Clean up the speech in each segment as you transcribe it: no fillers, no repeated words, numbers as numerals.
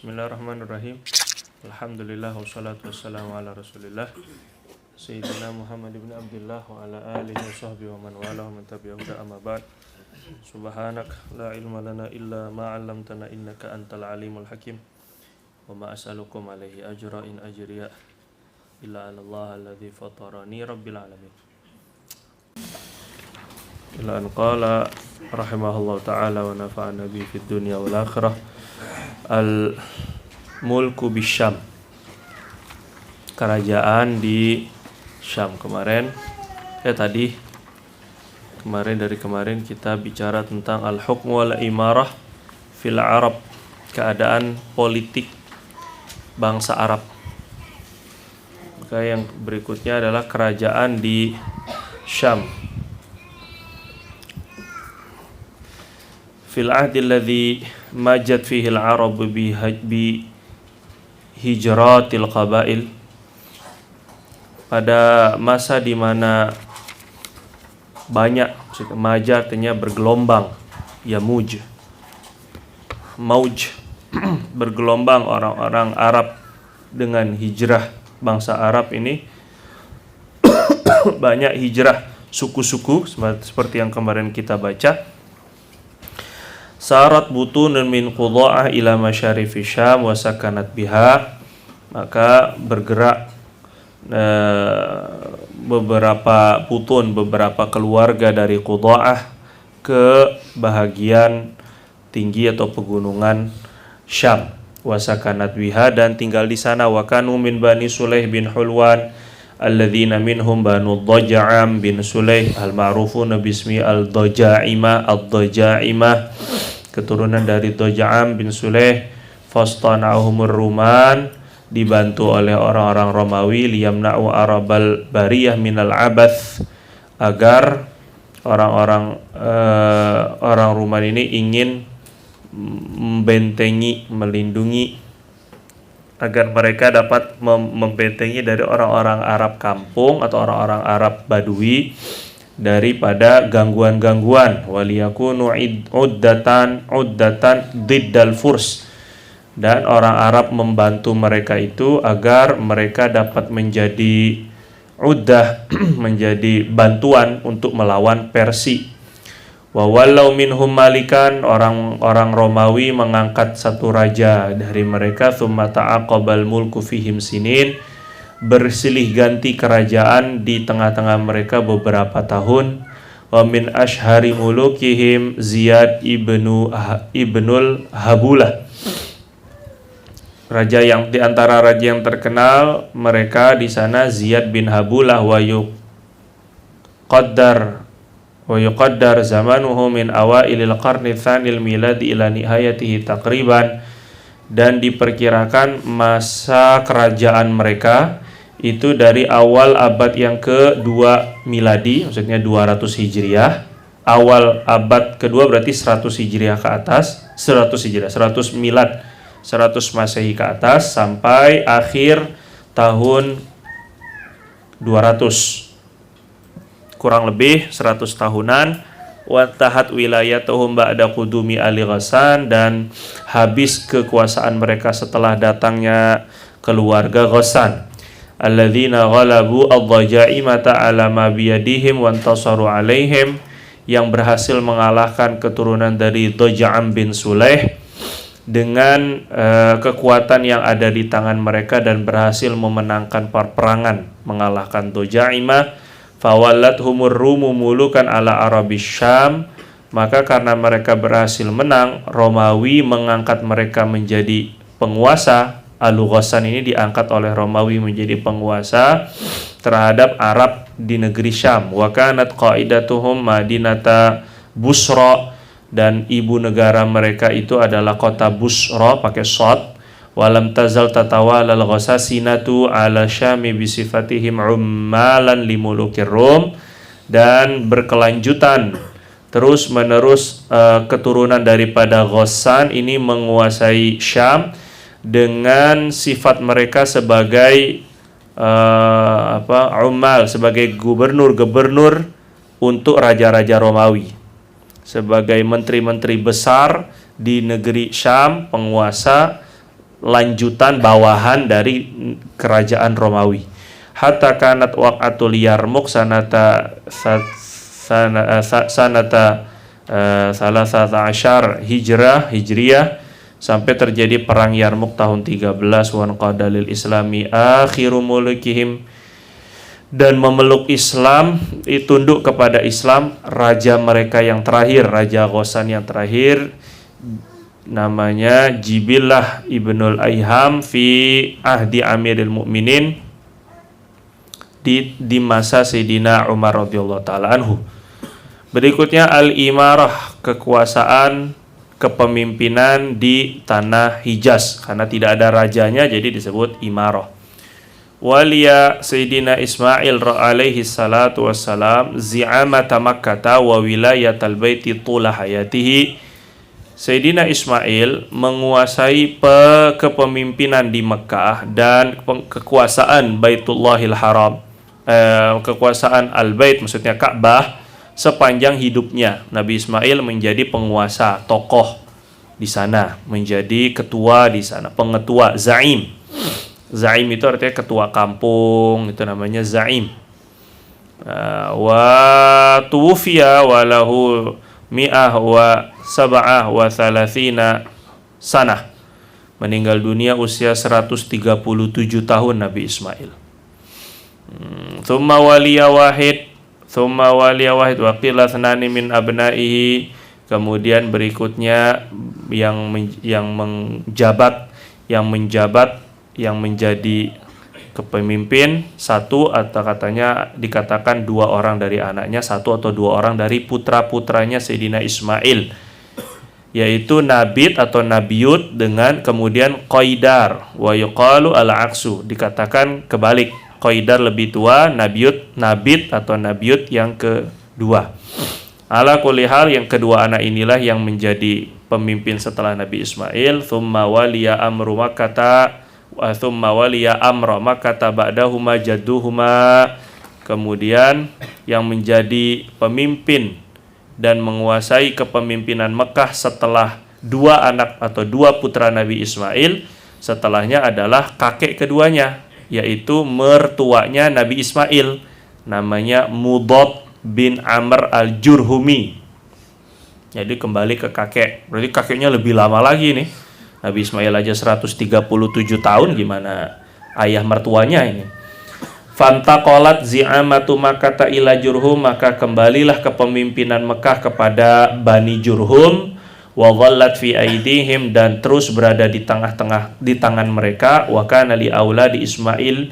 Bismillahirrahmanirrahim. Alhamdulillah wassalatu wassalamu ala Rasulillah Sayyidina Muhammad ibn Abdullah wa ala alihi wa sahbihi wa man wala wa man tabi'ahu amma ba'd. Subhanak la ilma lana illa ma 'allamtana innaka antal alimul hakim. Wa ma as'alukum alaihi ajra in ajriya illa 'ala Allah alladzi fatarani rabbil alamin. Ila an qala rahimahullahu ta'ala wa nafa'ana bi fid dunya wal akhirah. Al-mulku bisyam, kerajaan di Syam. Kemarin kita bicara tentang al-hukm wal imarah fil Arab, keadaan politik bangsa Arab. Maka yang berikutnya adalah kerajaan di Syam. Fil ahdi alladhi majat fihi al-Arab bi hijratil qabail, pada masa di mana banyak, majat artinya bergelombang, ya mauj bergelombang orang-orang Arab dengan hijrah bangsa Arab ini. Banyak hijrah suku-suku seperti yang kemarin kita baca. Sarat butunun min Qudha'ah ila masyarifi Syam wa sakanat biha, maka bergerak beberapa keluarga dari Qudha'ah ke bahagian tinggi atau pegunungan Syam. Wa sakanat biha, dan tinggal di sana. Wa kanu min Bani Sulaih bin Hulwan alladzina minhum Banu Dhaja'am bin Sulaih al-ma'rufuna bismi al-Dhaja'imah, keturunan dari Dhaja'am bin Sulaih. Fastana'ahumur Ruman, dibantu oleh orang-orang Romawi. Liyamna'u arabal bariyah minal abath, agar orang Ruman ini ingin membentengi, melindungi, agar mereka dapat membentengi dari orang-orang Arab kampung atau orang-orang Arab Badui daripada gangguan-gangguan. Waliyakunu uddatan diddal furs, dan orang Arab membantu mereka itu agar mereka dapat menjadi uddah menjadi bantuan untuk melawan Persia. Wa wallau minhum malikan, orang Romawi mengangkat satu raja dari mereka. Tsumma ta'aqabal mulku fihim sinin, bersilih ganti kerajaan di tengah-tengah mereka beberapa tahun. Wa min ashhari mulukihim Ziyad ibnul Habulah, raja yang di antara raja yang terkenal mereka di sana Ziyad bin Habulah. Wa yuqaddar zamanuhu min awailil qarni tsanil miladi ila nihayatihi taqriban, dan diperkirakan masa kerajaan mereka itu dari awal abad yang ke-2 miladi, maksudnya 200 Hijriah. Awal abad kedua berarti 100 Hijriah ke atas, 100 milad, 100 Masehi ke atas, sampai akhir tahun 200, kurang lebih 100 tahunan. Wantahat wilayatuhum ba'da qudumi Ali Ghassan, dan habis kekuasaan mereka setelah datangnya keluarga Ghassan. Alladzina ghalabu ad-dhaja'imata ala ma biyadihim wantasaru alaihim, yang berhasil mengalahkan keturunan dari Dhaja'am bin Sulaih dengan kekuatan yang ada di tangan mereka, dan berhasil memenangkan peperangan mengalahkan Dhaja'imah. Fawallathumur rumu mulukan ala Arabis Syam, maka karena mereka berhasil menang, Romawi mengangkat mereka menjadi penguasa. Al-Ghassan ini diangkat oleh Romawi menjadi penguasa terhadap Arab di negeri Syam. Wa kanat qaidatuhum madinata Busra, dan ibu negara mereka itu adalah kota Busra pakai shad. Walam tazal tatawalal ghasasinatu ala Syami bisifatihim ummalan limulukir Rum, dan berkelanjutan terus menerus keturunan daripada Ghassan ini menguasai Syam dengan sifat mereka sebagai ummal, sebagai gubernur untuk raja-raja Romawi, sebagai menteri-menteri besar di negeri Syam, penguasa lanjutan bawahan dari kerajaan Romawi. Hatta kanat waqatul Yarmuk sanata salasata asyar hijriyah, sampai terjadi perang Yarmuk tahun 13, wan qadalil islami akhiru mulkihim, dan memeluk Islam, tunduk kepada Islam raja mereka yang terakhir, Raja Ghassan yang terakhir, namanya Jibillah ibnul Ayham fi ahdi Amiril Mukminin, di masa Sayyidina Umar radhiyallahu taala anhu. Berikutnya al-imarah, kekuasaan kepemimpinan di tanah Hijaz, karena tidak ada rajanya jadi disebut imarah. Waliya Sayyidina Ismail alaihi salatu wassalam zi'amata Makkah wa wilayatal baiti tula hayatihi. Sayyidina Ismail menguasai kepemimpinan di Mekah dan kekuasaan Baitullahil Haram, kekuasaan Al-Bait maksudnya Ka'bah, sepanjang hidupnya. Nabi Ismail menjadi penguasa, tokoh di sana, menjadi ketua di sana, pengetua, zaim. Zaim itu artinya ketua kampung, itu namanya zaim. Wa tuwfiya wa lahu mi'ah wa sab'ah wa thalathina sanah. Meninggal dunia usia 137 tahun Nabi Ismail. Thumma waliya wahid wa qila thnani min abnaihi. Kemudian berikutnya yang menjadi kepemimpin satu, atau katanya dikatakan 2 orang dari anaknya, 1 atau 2 orang dari putra-putranya Sayyidina Ismail, yaitu Nabit atau Nabiyut dengan kemudian Qaidar, wa yuqalu al-aksu, dikatakan kebalik, Qaidar lebih tua, Nabit atau Nabiyut yang kedua. Ala kulli hal, yang kedua anak inilah yang menjadi pemimpin setelah Nabi Ismail. Thumma waliya amru Makkah ba'dahuma jadduhuma. Kemudian yang menjadi pemimpin dan menguasai kepemimpinan Mekah setelah 2 anak atau 2 putra Nabi Ismail, setelahnya adalah kakek keduanya, yaitu mertuanya Nabi Ismail, namanya Mudad bin Amr al-Jurhumi. Jadi kembali ke kakek, berarti kakeknya lebih lama lagi nih. Nabi Ismail aja 137 tahun, gimana ayah mertuanya ini. Fantaqalat zi'amatu Makkah ila Jurhum, maka kembalilah kepemimpinan Mekah kepada Bani Jurhum, wa dhallat fi aidihim, dan terus berada di tangan mereka. Wa kana li auladi Ismail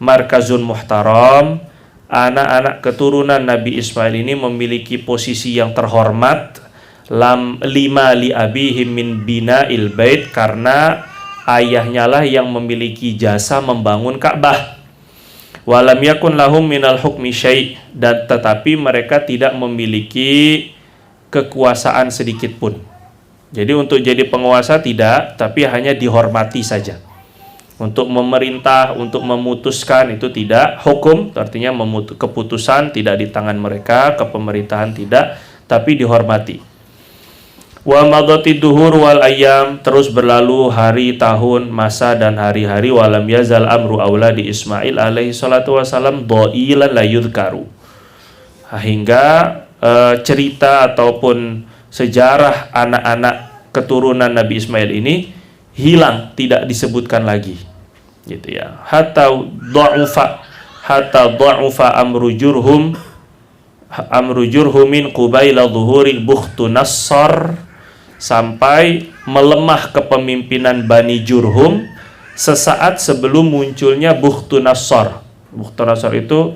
markazun muhtaram, anak-anak keturunan Nabi Ismail ini memiliki posisi yang terhormat. Lima li abihim min bina'il bait, karena ayahnya lah yang memiliki jasa membangun Ka'bah. Walam yakun lahum minal hukmi syai', dan tetapi mereka tidak memiliki kekuasaan sedikit pun. Jadi untuk jadi penguasa tidak, tapi hanya dihormati saja. Untuk memerintah, untuk memutuskan itu tidak. Hukum artinya keputusan tidak di tangan mereka, kepemerintahan tidak, tapi dihormati. Wa madati duhur wal ayyam, terus berlalu hari, tahun, masa dan hari-hari. Walam yazal amru auladi Ismail alaihi salatu wasalam dha'ilan la yudhkaru, hingga cerita ataupun sejarah anak-anak keturunan Nabi Ismail ini hilang, tidak disebutkan lagi, gitu ya. Hatta dha'ufa amru jurhumin qubaila dhuhuri bukhtu Nassar, sampai melemah kepemimpinan Bani Jurhum sesaat sebelum munculnya Bukhtu Nassar. Bukhtu Nassar itu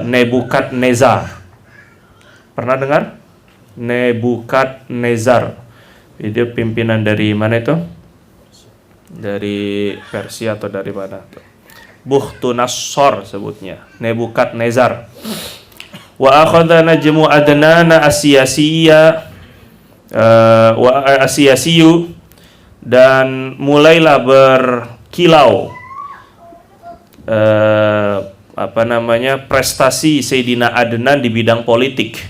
Nebukadnezar. Pernah dengar? Nebukadnezar. Itu pimpinan dari mana itu? Dari Persia atau dari mana? Bukhtu Nassar sebutnya, Nebukadnezar. Wa akhadha najmu adnana asiyasiyya wa asiyasiyu, dan mulailah berkilau prestasi Sayyidina Adnan di bidang politik.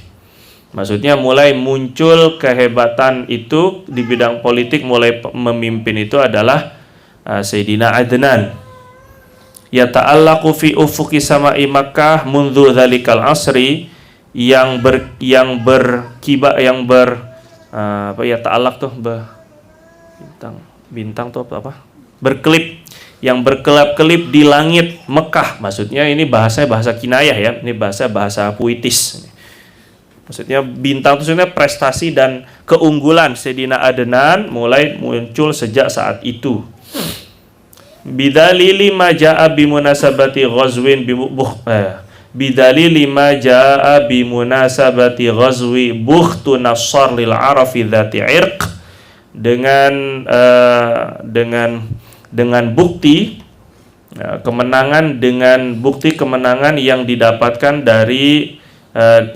Maksudnya mulai muncul kehebatan itu di bidang politik, mulai memimpin itu adalah Sayyidina Adnan. Yata'allaqu fi ufuqi sama'i Makkah mundhu dzalikal asri, yang ta'allaq tuh bintang tuh apa? Berkelip, yang berkelap-kelip di langit Mekah. Maksudnya ini bahasa kinayah ya, ini bahasa puitis. Maksudnya bintang itu sebenarnya prestasi dan keunggulan Sayyidina Adnan mulai muncul sejak saat itu. Bidalili ma jaa bimunasabati ghazwin bidalili ma jaa bimunasabati ghazwi Bukhtu Nassar lil Arafi dzati irq, dengan bukti kemenangan, yang didapatkan dari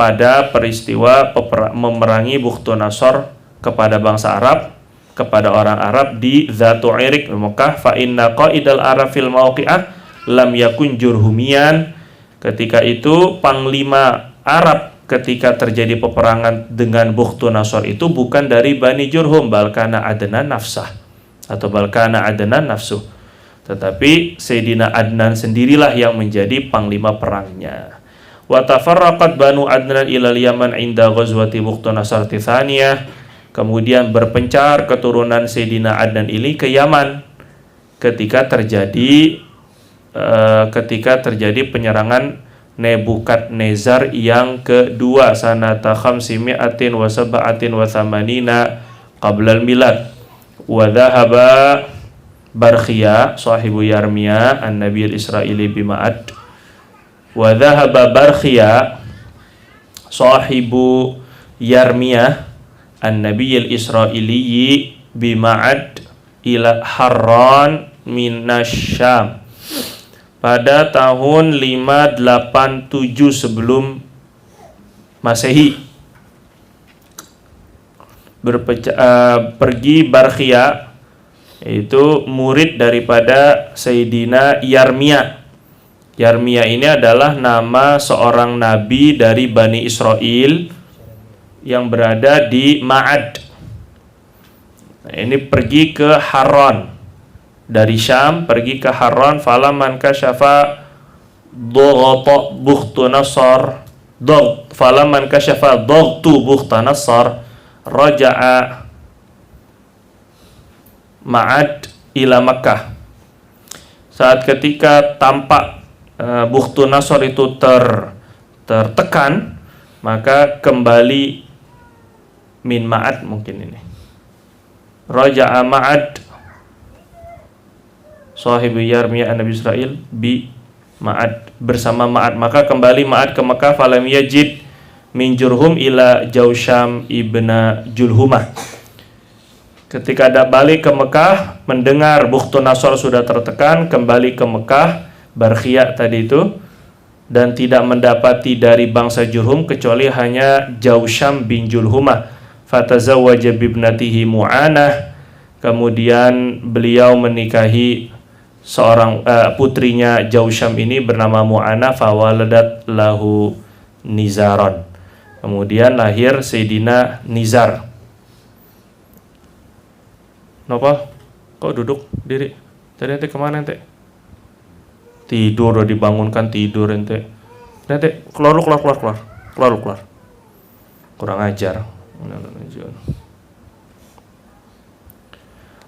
pada peristiwa memerangi Bukhtu Nassar kepada bangsa Arab, kepada orang Arab di Dzatu Irq Mekah. Fa inna qaidal arafil mauqi'ah lam yakun jurhumian. Ketika itu panglima Arab ketika terjadi peperangan dengan Bukhtu Nassar itu bukan dari Bani Jurhum, balkana Adnan nafsah atau balkana Adnan nafsuh, tetapi Sayyidina Adnan sendirilah yang menjadi panglima perangnya. Wa tafarraqat Banu Adnan ilal Yaman inda ghazwati Bukhtu Nassar tsaniyah. Kemudian berpencar keturunan Sayyidina Adnan ini ke Yaman ketika terjadi penyerangan Nebukadnezar yang kedua sanata khamsimi'atin wa sab'atin wa thamanina qabla al-milad. Wa dhahaba Barkhia sahibu Yarmiyah an-Nabi al-Israili bima'ad. Wa dhahaba Barkhia sahibu Yarmiyah an-Nabi al-Israili bima'ad ila Harran minasyam pada tahun 587 sebelum Masehi. Pergi Barkhia, itu murid daripada Sayyidina Yarmiyah. Yarmiyah ini adalah nama seorang nabi dari Bani Israel yang berada di Ma'ad. Nah, ini pergi ke Harran dari Syam, pergi ke Harran. Falaman kasyafa dhaghta Bukhtu Nassar falaman kasyafa dhaghtu Bukhtu Nassar raja'a Ma'ad ila Makkah. Saat ketika tampak Bukhtu Nassar itu tertekan, maka kembali min Ma'ad, mungkin ini raja'a Ma'ad sahibu Yarmiyah an-Nabi Israel bi Ma'ad, bersama Ma'ad, maka kembali Ma'ad ke Mekah. Falam yajid min Jurhum ila Jausham ibna Julhumah. Ketika ada balik ke Mekah, mendengar Bukhtu Nassar sudah tertekan, kembali ke Mekah Barkhia tadi itu, dan tidak mendapati dari bangsa Jurhum kecuali hanya Jausham bin Julhumah. Fatazawwaja bibnatihi Mu'anah, kemudian beliau menikahi seorang putrinya Jausham ini bernama Mu'anah. Fawaladat lahu Nizaron, kemudian lahir Sayyidina Nizar. Napa? Kok duduk diri? Tadi ente kemana ente? Tidur, udah dibangunkan tidur ente. Ente keluar. Kurang ajar.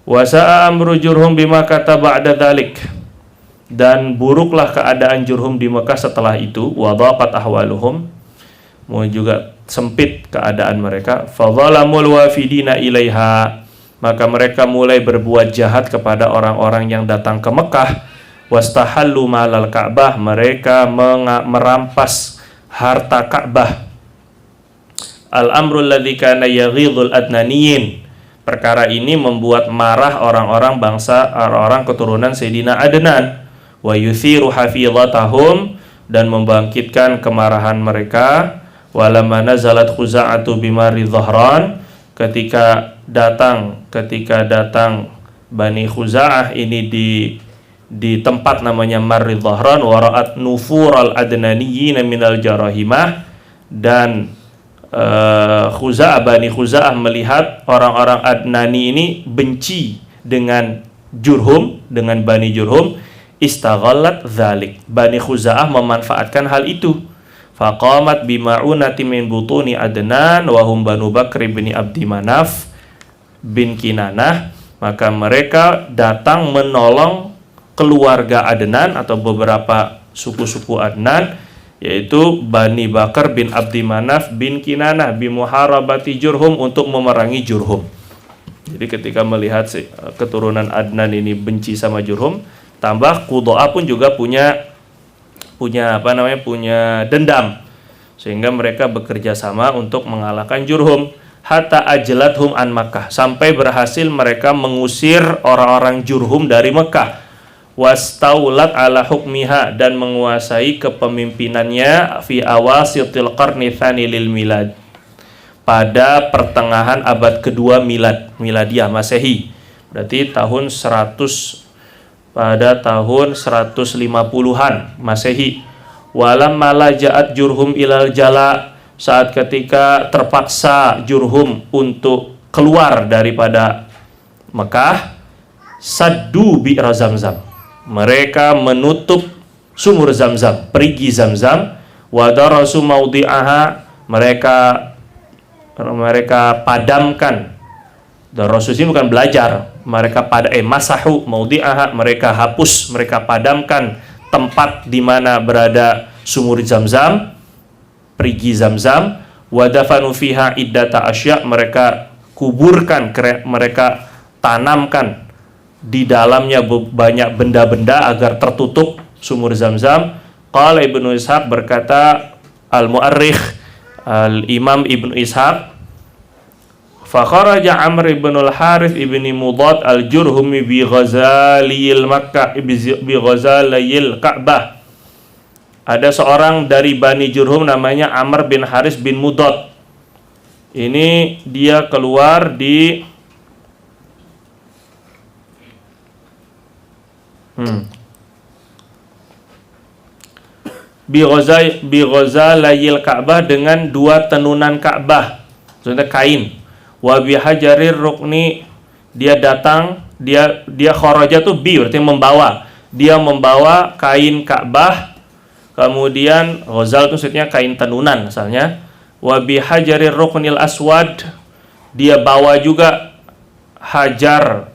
Wasa'a amru Jurhum bima kata ba'da dzalik, dan buruklah keadaan Jurhum di Mekah setelah itu. Wa dhaqat ahwaluhum, mau juga sempit keadaan mereka. Fadhalamul wafidina ilaiha, maka mereka mulai berbuat jahat kepada orang-orang yang datang ke Mekah. Wastahallu malal Ka'bah, mereka merampas harta Ka'bah. Al-amrul ladzi kana yaghidul adnaniyin, perkara ini membuat marah orang-orang keturunan Sayyidina Adnan. Wa yuthiru hafizatahum, dan membangkitkan kemarahan mereka. Walamma nazalat Khuza'atu bimari Dhahran, ketika datang Bani Khuza'ah ini di tempat namanya Marri Dhahran. Wara'at nufural adnaniyyin minal jarahimah, dan Bani Khuza'ah melihat orang-orang Adnani ini benci dengan Jurhum, dengan Bani Jurhum, istaghallat dzalik. Bani Khuza'ah memanfaatkan hal itu. Faqamat bima'unati min butuni Adnan wa hum Banu Bakr bin Abdi Manaf bin Kinanah. Maka mereka datang menolong keluarga Adnan atau beberapa suku-suku Adnan, yaitu Bani Bakar bin Abdi Manaf bin Kinanah bimuharabati Jurhum, untuk memerangi Jurhum. Jadi ketika melihat keturunan Adnan ini benci sama Jurhum, tambah Qudaa pun juga punya dendam, sehingga mereka bekerja sama untuk mengalahkan Jurhum. Hatta ajlathum an Makkah, sampai berhasil mereka mengusir orang-orang Jurhum dari Mekah. Wastaulat ala hukmiha, dan menguasai kepemimpinannya fi awasitil qarni tsani lil milad, pada pertengahan abad kedua Miladiyah Masehi. Berarti tahun 150-an Masehi. Walam malaja'at Jurhum ilal jala, saat ketika terpaksa Jurhum untuk keluar daripada Mekah, saddu bi'ra Zamzam, mereka menutup sumur Zamzam, perigi Zamzam. Wadarasu maudi'aha, mereka padamkan. Darasus ini bukan belajar, mereka masahu maudi'aha, mereka hapus, mereka padamkan tempat di mana berada sumur Zamzam, perigi Zamzam. Wadafanu fiha iddata asya, mereka kuburkan, mereka tanamkan di dalamnya banyak benda-benda agar tertutup sumur Zamzam. Qala Ibnu Ishaq, berkata al-mu'arrikh al-Imam Ibnu Ishaq, fa kharaja Amr ibn al-Harith ibn Mudad al-Jurhumi bi Ghazaliyil Makkah bi Ghazaliyil Ka'bah. Ada seorang dari Bani Jurhum namanya Amr bin Haris bin Mudad. Ini dia keluar di bi Ghazalayil Ka'bah, dengan dua tenunan Ka'bah, maksudnya kain. Wa bi hajarir rukni, dia datang, dia kharaja tuh bi berarti membawa. Dia membawa kain Ka'bah, kemudian ghazal itu maksudnya kain tenunan asalnya. Wa bi hajarir ruknil aswad, dia bawa juga hajar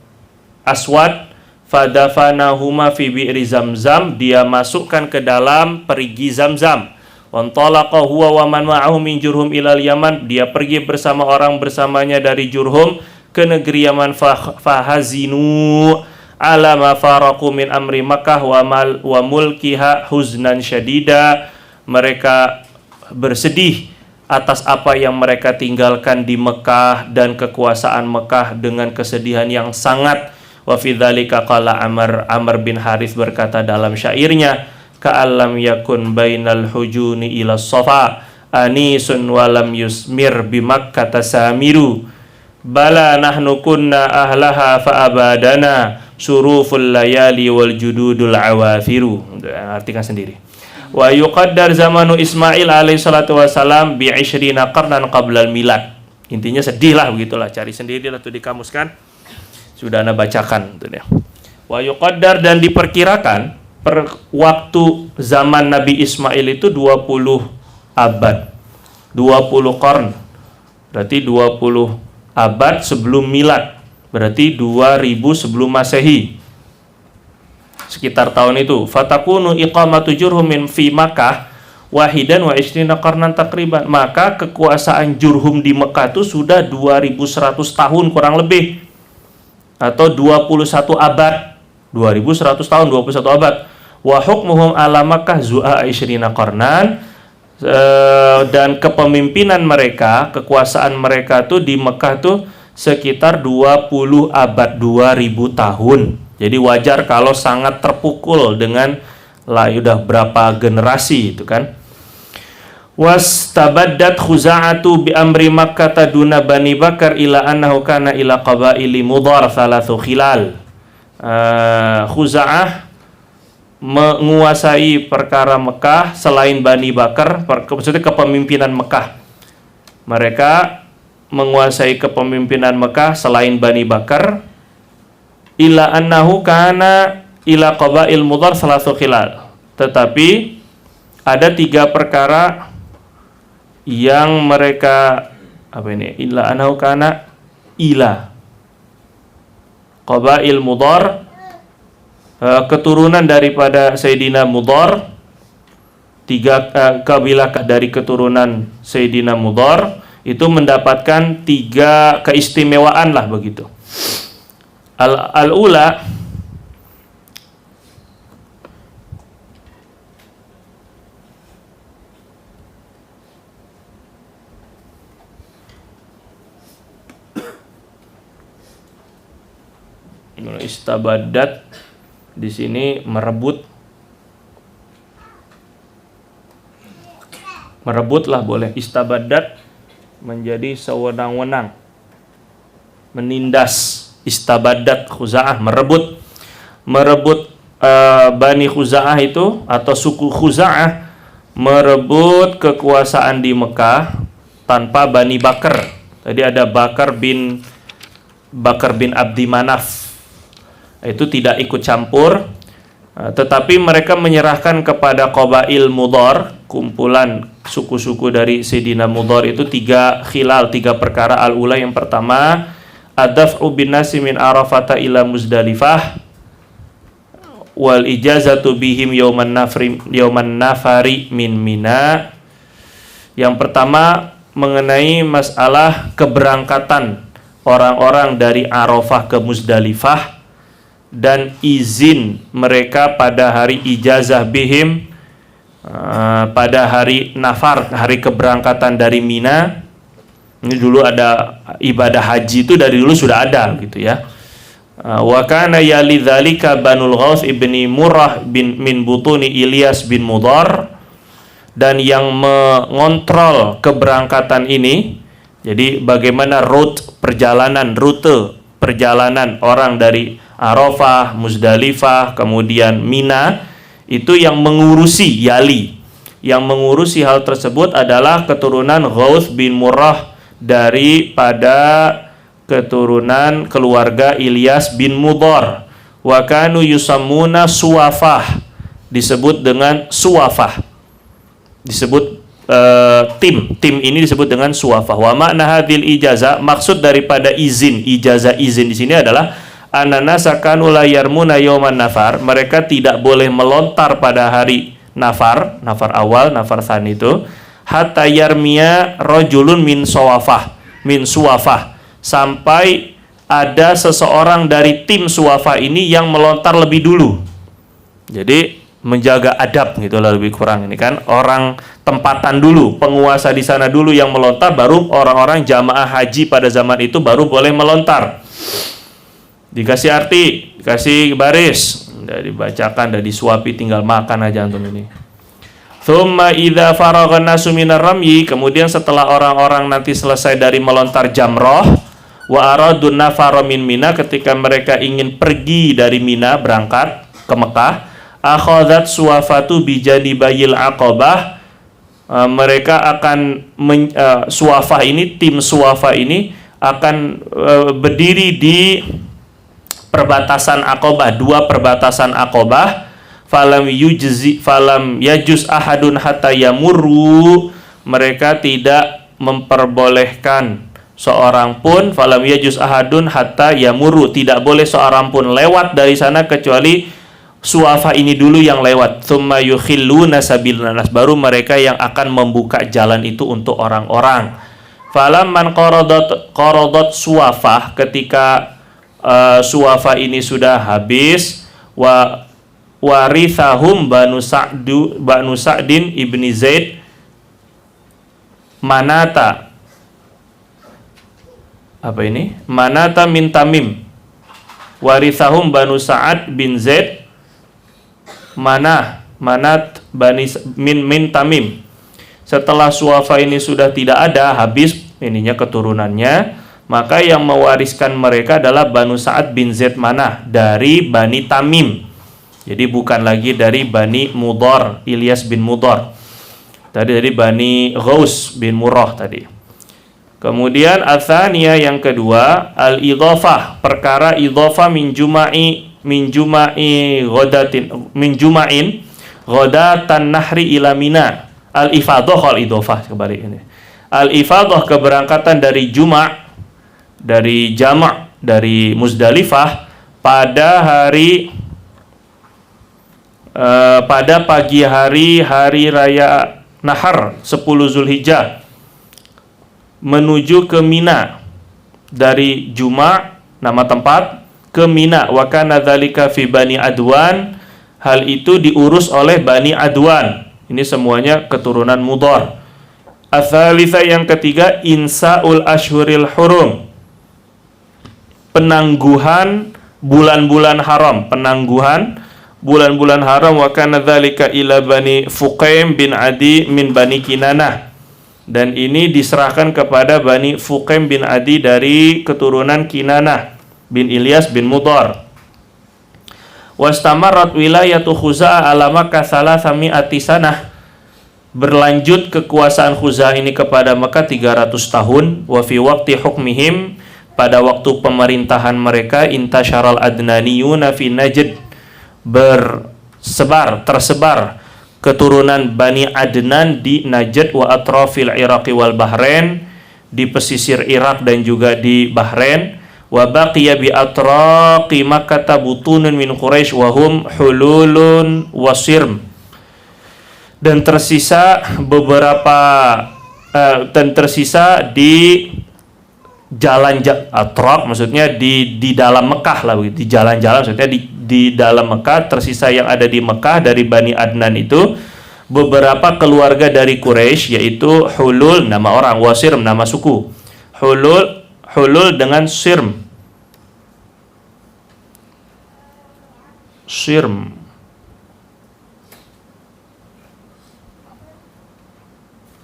aswad. Fadafanahuma fi bi'ri Zamzam, dia masukkan ke dalam perigi Zamzam. Wantalaqa huwa wa man ma'ahu min Jurhum ilal Yaman, dia pergi bersama orang bersamanya dari Jurhum ke negeri Yaman. Fahazinu ala ma faraqu min amri Makkah wa mulkiha huznan syadida, mereka bersedih atas apa yang mereka tinggalkan di Mekah dan kekuasaan Mekah dengan kesedihan yang sangat. Wa fi dzalika qala Amr bin Harith berkata dalam syairnya, ka'allam yakun bainal hujuni ila safa anisun walam yusmir bi Makkah tasamiru bala nahnu kunna ahlaha fa abadana suruful layali wal jududul awafiru. Artikan sendiri. Wa yuqaddar zamanu Ismail alaihi salatu wasalam bi 20 qarnan qabla al milad. Intinya sedih lah, begitulah, cari sendirilah tuh di kamus kan. Sudah Anda bacakan itu dia. Wa yuqaddar, dan diperkirakan waktu zaman Nabi Ismail itu 20 abad. 20 qarn. Berarti 20 abad sebelum milad. Berarti 2000 sebelum Masehi. Sekitar tahun itu. Fatakunu iqamatu Jurhum min fi Makkah wahidan wa ishrina qarnan takriban. Maka kekuasaan Jurhum di Mekah itu sudah 2100 tahun kurang lebih. Atau 21 abad, 2100 tahun, 21 abad. Wa hukmuhum ala Makkah zu'a ishrina qarnan, dan kepemimpinan mereka, kekuasaan mereka tuh di Mekah tuh sekitar 20 abad, 2000 tahun. Jadi wajar kalau sangat terpukul dengan udah berapa generasi itu kan. Wastabaddat Khuza'atu bi amri Makkah taduna Bani Bakar ila annahu kana ila qabaili Mudar thalathu khilal. Khuza'ah menguasai perkara Mekah selain Bani Bakar, maksudnya kepemimpinan Mekah. Mereka menguasai kepemimpinan Mekah selain Bani Bakar illa annahu kana ila qabail Mudhar salasu khilal. Tetapi ada 3 perkara yang mereka illa annahu kana ila qabail Mudhar, keturunan daripada Sayyidina Mudhar, 3 kabilah dari keturunan Sayyidina Mudhar itu mendapatkan 3 keistimewaan lah begitu. Al-ula istabadat di sini merebut lah boleh. Istabadat menjadi sewenang-wenang, menindas. Istabadat Khuza'ah merebut Bani Khuza'ah itu atau suku Khuza'ah merebut kekuasaan di Mekah tanpa Bani Bakar. Tadi ada Bakar bin Abdi Manaf, itu tidak ikut campur, tetapi mereka menyerahkan kepada Qabail Mudhar, kumpulan suku-suku dari Sayyidina Mudhar itu 3 khilal, 3 perkara. Al-ula yang pertama, adaf'u bin nasi min Arafata ila Muzdalifah wal ijazatu bihim yauman nafari min Mina. Yang pertama mengenai masalah keberangkatan orang-orang dari Arafah ke Muzdalifah dan izin mereka pada hari ijazah bihim, pada hari nafar, hari keberangkatan dari Mina. Ini dulu ada ibadah haji itu dari dulu sudah ada gitu ya. Wa kana yali dzalika Banul Ghaus ibni Murrah min butuni Ilyas bin Mudhar, dan yang mengontrol keberangkatan ini, jadi bagaimana rute perjalanan orang dari Arafah, Muzdalifah, kemudian Mina, itu yang mengurusi Yali. Yang mengurusi hal tersebut adalah keturunan Ghaus bin Murrah daripada keturunan keluarga Ilyas bin Mudhar. Wa kanu yusammuna Suwafah, disebut dengan Suwafah, disebut tim ini disebut dengan Suwafah. Wa makna hadhil ijazah, maksud daripada izin di sini adalah ananasa kanu la yarmuna yauman nafar, mereka tidak boleh melontar pada hari nafar awal, nafar tsani itu, hatta yarmiya rajulun min suwafah, sampai ada seseorang dari tim Suwafah ini yang melontar lebih dulu. Jadi menjaga adab gitu lah, lebih kurang ini kan, orang tempatan dulu, penguasa di sana dulu yang melontar, baru orang-orang jamaah haji pada zaman itu baru boleh melontar. Dikasih arti, dikasih baris, udah dibacakan, udah disuapi, tinggal makan aja antum ini. Thumma idza faraghan nasu minar ramyi, kemudian setelah orang-orang nanti selesai dari melontar jamroh, wa aradun nafara min Mina, ketika mereka ingin pergi dari Mina berangkat ke Mekah, akhadzat Suwafatu bijanibayil Aqabah, mereka akan Suwafah ini, tim Suwafah ini akan berdiri di perbatasan Aqabah, 2 perbatasan Aqabah. Falam yajuz ahadun hatta yamurru, mereka tidak memperbolehkan seorang pun, falam yajuz ahadun hatta yamurru, tidak boleh seorang pun lewat dari sana kecuali Suwafah ini dulu yang lewat. Tsumma yukhilluna sabilan nas, baru mereka yang akan membuka jalan itu untuk orang-orang. Falam man qaradat Suwafah, ketika Suwafah ini sudah habis, warithahum Banu Sa'din ibni Zaid Manata, Manata min Tamim, warithahum Banu Sa'ad bin Zaid Manat min Tamim. Setelah Suwafah ini sudah tidak ada, habis ininya keturunannya, maka yang mewariskan mereka adalah Banu Sa'ad bin Zaid Manah dari Bani Tamim. Jadi bukan lagi dari Bani Mudhar, Ilyas bin Mudhar. Tadi dari Bani Ghaus bin Murrah tadi. Kemudian atsaniyah yang kedua, al-idhafah, perkara idhafah min juma'i ghadatan nahri ila Mina. Al-ifadah al-idhafah kembali ini. Al-ifadah keberangkatan dari dari jamak dari Muzdalifah pada pagi hari raya Nahar 10 Zulhijjah menuju ke Mina, dari nama tempat ke Mina. Wa kana dzalika fi Bani Adwan, hal itu diurus oleh Bani Adwan. Ini semuanya keturunan Mudhar. Ats-tsalitsah yang ketiga, insaul ashhuril hurum, penangguhan bulan-bulan haram, bulan-bulan haram. Wa kana dzalika ila Bani Fuqaim bin Adi min Bani Kinanah, dan ini diserahkan kepada Bani Fuqaim bin Adi dari keturunan Kinanah bin Ilyas bin Mudhar. Wastamarat wilayatu Khuza'ah ala Makkah salasami'ati sanah, berlanjut kekuasaan Khuza'ah ini kepada Makkah 300 tahun. Wa fi waqti hukmihim, pada waktu pemerintahan mereka, intasyaral adnaniyuna fi Najd, tersebar keturunan Bani Adnan di Najd, wa atrafil Iraqi wal Bahrain, di pesisir Irak dan juga di Bahrain. Wa baqiya bi atraqi Makkah butunun min Quraisy wa hum hululun wa sirm, dan tersisa di jalan atraq, maksudnya di dalam Mekah lah, di jalan-jalan, maksudnya di dalam Mekah, tersisa yang ada di Mekah dari Bani Adnan itu beberapa keluarga dari Quraisy, yaitu Hulul nama orang, Wasirm nama suku. Hulul dengan Sirm.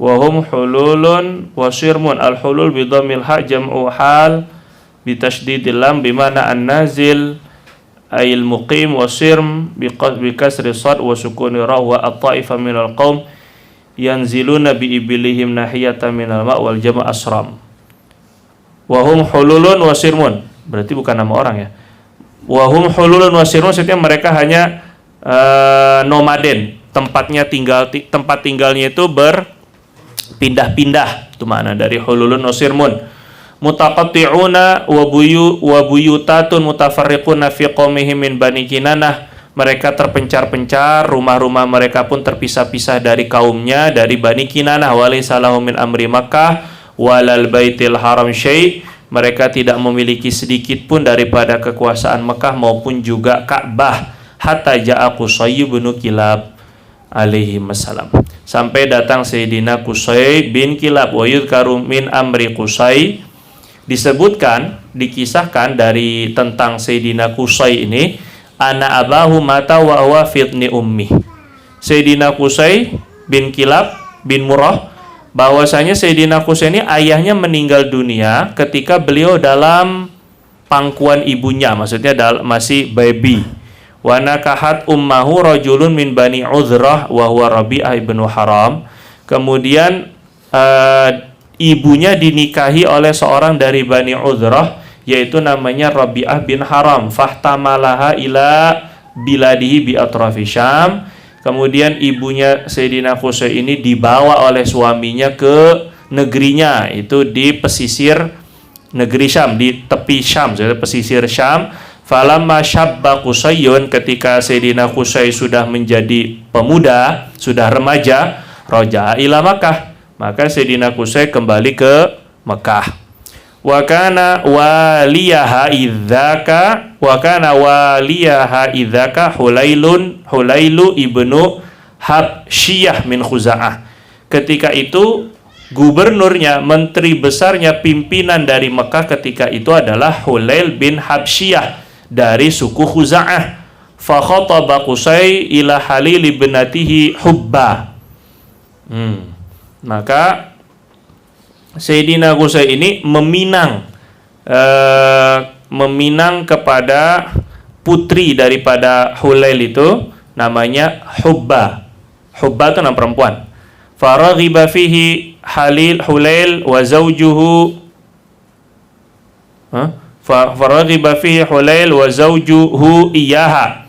Wahum hululun wasirmun. Al-hulul bidhammil ha jam'u hal bitasydidil lam bimana an-nazil ayil muqim, wasirm bikasri sad wa sukuni ra wa at-ta'ifa minal qaum yanziluna bi ibilihim nahiyatan minal ma' wal jama' asram. Wahum hululun wasirmun, berarti bukan nama orang ya. Wahum hululun wasirmun, maksudnya mereka hanya nomaden, tempat tinggalnya itu pindah-pindah, itu makna dari hululun wasirmun. Mutaqatti'una wa buyutatun mutafarriquna fi qaumihim min Bani Kinanah, mereka terpencar-pencar, rumah-rumah mereka pun terpisah-pisah dari kaumnya dari Bani Kinanah. Walaysa lahum min amri Makkah walal baitil haram syai', mereka tidak memiliki sedikit pun daripada kekuasaan Mekah maupun juga Ka'bah. Hatta ja'a Qusay bin Kilab alaihi wassalam, sampai datang Sayyidina Qusay bin Kilab. Wa yudhkaru min amri Qusay, dikisahkan dari tentang Sayyidina Qusay ini, ana abahu mata wa huwa fitni ummi. Sayyidina Qusay bin Kilab bin Murrah, bahwasanya Sayyidina Qusay ini ayahnya meninggal dunia ketika beliau dalam pangkuan ibunya, maksudnya masih baby. Wa nakahat ummahu rajulun min Bani Udhrah wa huwa Rabi'ah ibn Haram. Kemudian ibunya dinikahi oleh seorang dari Bani Udhrah, yaitu namanya Rabi'ah bin Haram. Fahtamalaha ila biladihi bi atrafi Syam. Kemudian ibunya Sayyidina Qusay ini dibawa oleh suaminya ke negerinya, itu di pesisir negeri Syam, di tepi Syam, jadi pesisir Syam. Falamma syabba Qusayyun, ketika Sayyidina Qusay sudah menjadi pemuda, sudah remaja, raja'a ila Makkah, maka Sayyidina Qusay kembali ke Mekah. Wa kana waliyaha idzaka Hulailu ibnu Habsyiyah min Khuza'ah. Ketika itu gubernurnya, menteri besarnya, pimpinan dari Mekah ketika itu adalah Hulail bin Habsyiyah dari suku Khuza'ah. Fa khataba Qusay ila Halil ibnatihi Hubba. Maka Sayyidina Qusay ini meminang kepada putri daripada Hulail itu, namanya Hubba. Hubba itu nama perempuan. Faraghiba fihi Hulail wa zawjuhu faraghiba fihi Hulail wa zawjuhu iyaha.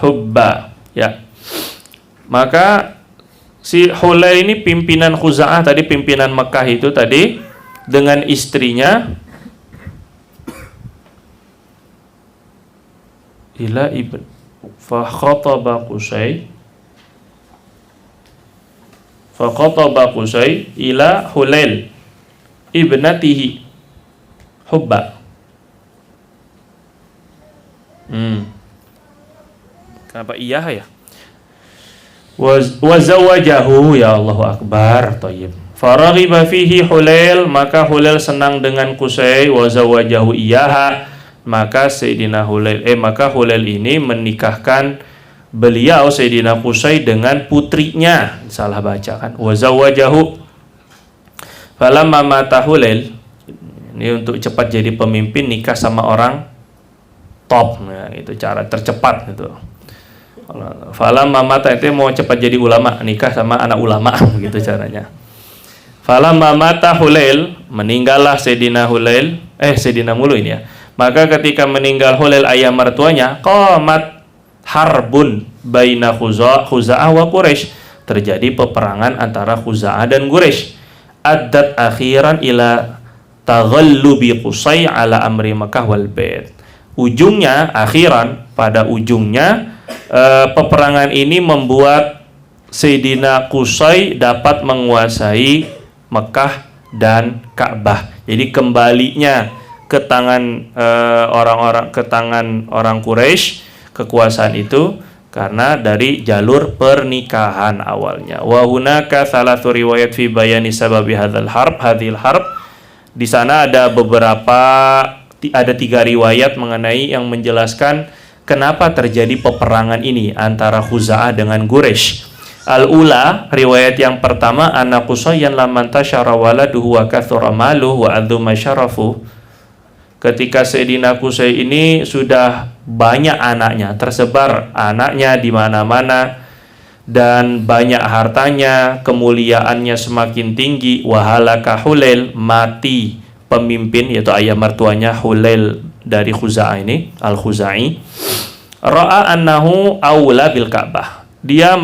Hubba, ya. Maka si Hulail ini pimpinan Khuza'ah tadi, pimpinan Mekah itu tadi, dengan istrinya ila ibn fa khataba Qusay ila Hulail ibnatihi Hubba. Kenapa iya ya? Wa zawajahu, ya Allahu akbar. Thayyib. Faraghiba fihi Hulail, maka Hulail senang dengan Qusay. Wa zawajahu iyaha, maka Sayyidina Hulail maka Hulail ini menikahkan beliau Sayyidina Qusay dengan putrinya. Salah baca kan? Wa zawajahu. Falamma mata Hulail, ini untuk cepat jadi pemimpin, nikah sama orang top. Nah, itu cara tercepat itu. Falamma mata itu mau cepat jadi ulama, nikah sama anak ulama begitu caranya. Falamma mata Hulail, meninggallah Sayyidina Hulail, Sayyidina mulu ini ya. Maka ketika meninggal Hulail ayah mertuanya, qamat harbun baina Khuza'ah wa Quraisy, terjadi peperangan antara Khuza'ah dan Quraisy. Addat akhiran ila taghallubi Qusay ala amri Makkah wal Bait. Ujungnya, akhiran, pada ujungnya peperangan ini membuat Sayyidina Qusay dapat menguasai Mekah dan Ka'bah. Jadi kembalinya ke tangan orang Quraisy kekuasaan itu karena dari jalur pernikahan awalnya. Wa hunaka thalathu riwayat fi bayani sababi hadhil harb. Di sana ada tiga riwayat mengenai yang menjelaskan kenapa terjadi peperangan ini antara Khuza'ah dengan Quraisy. Al-ula, riwayat yang pertama, anna Qusayyan lamman tashara waladuhu wa kathura maluhu wa adzuma syarafu. Ketika Sayyidina Qusay ini sudah banyak anaknya, tersebar anaknya di mana-mana dan banyak hartanya, kemuliaannya semakin tinggi. Wa halaka Hulail, mati pemimpin yaitu ayah mertuanya Hulail dari Khuza'ah ini, Al-Khuza'i. Ra'a annahu aula bil Ka'bah. Dia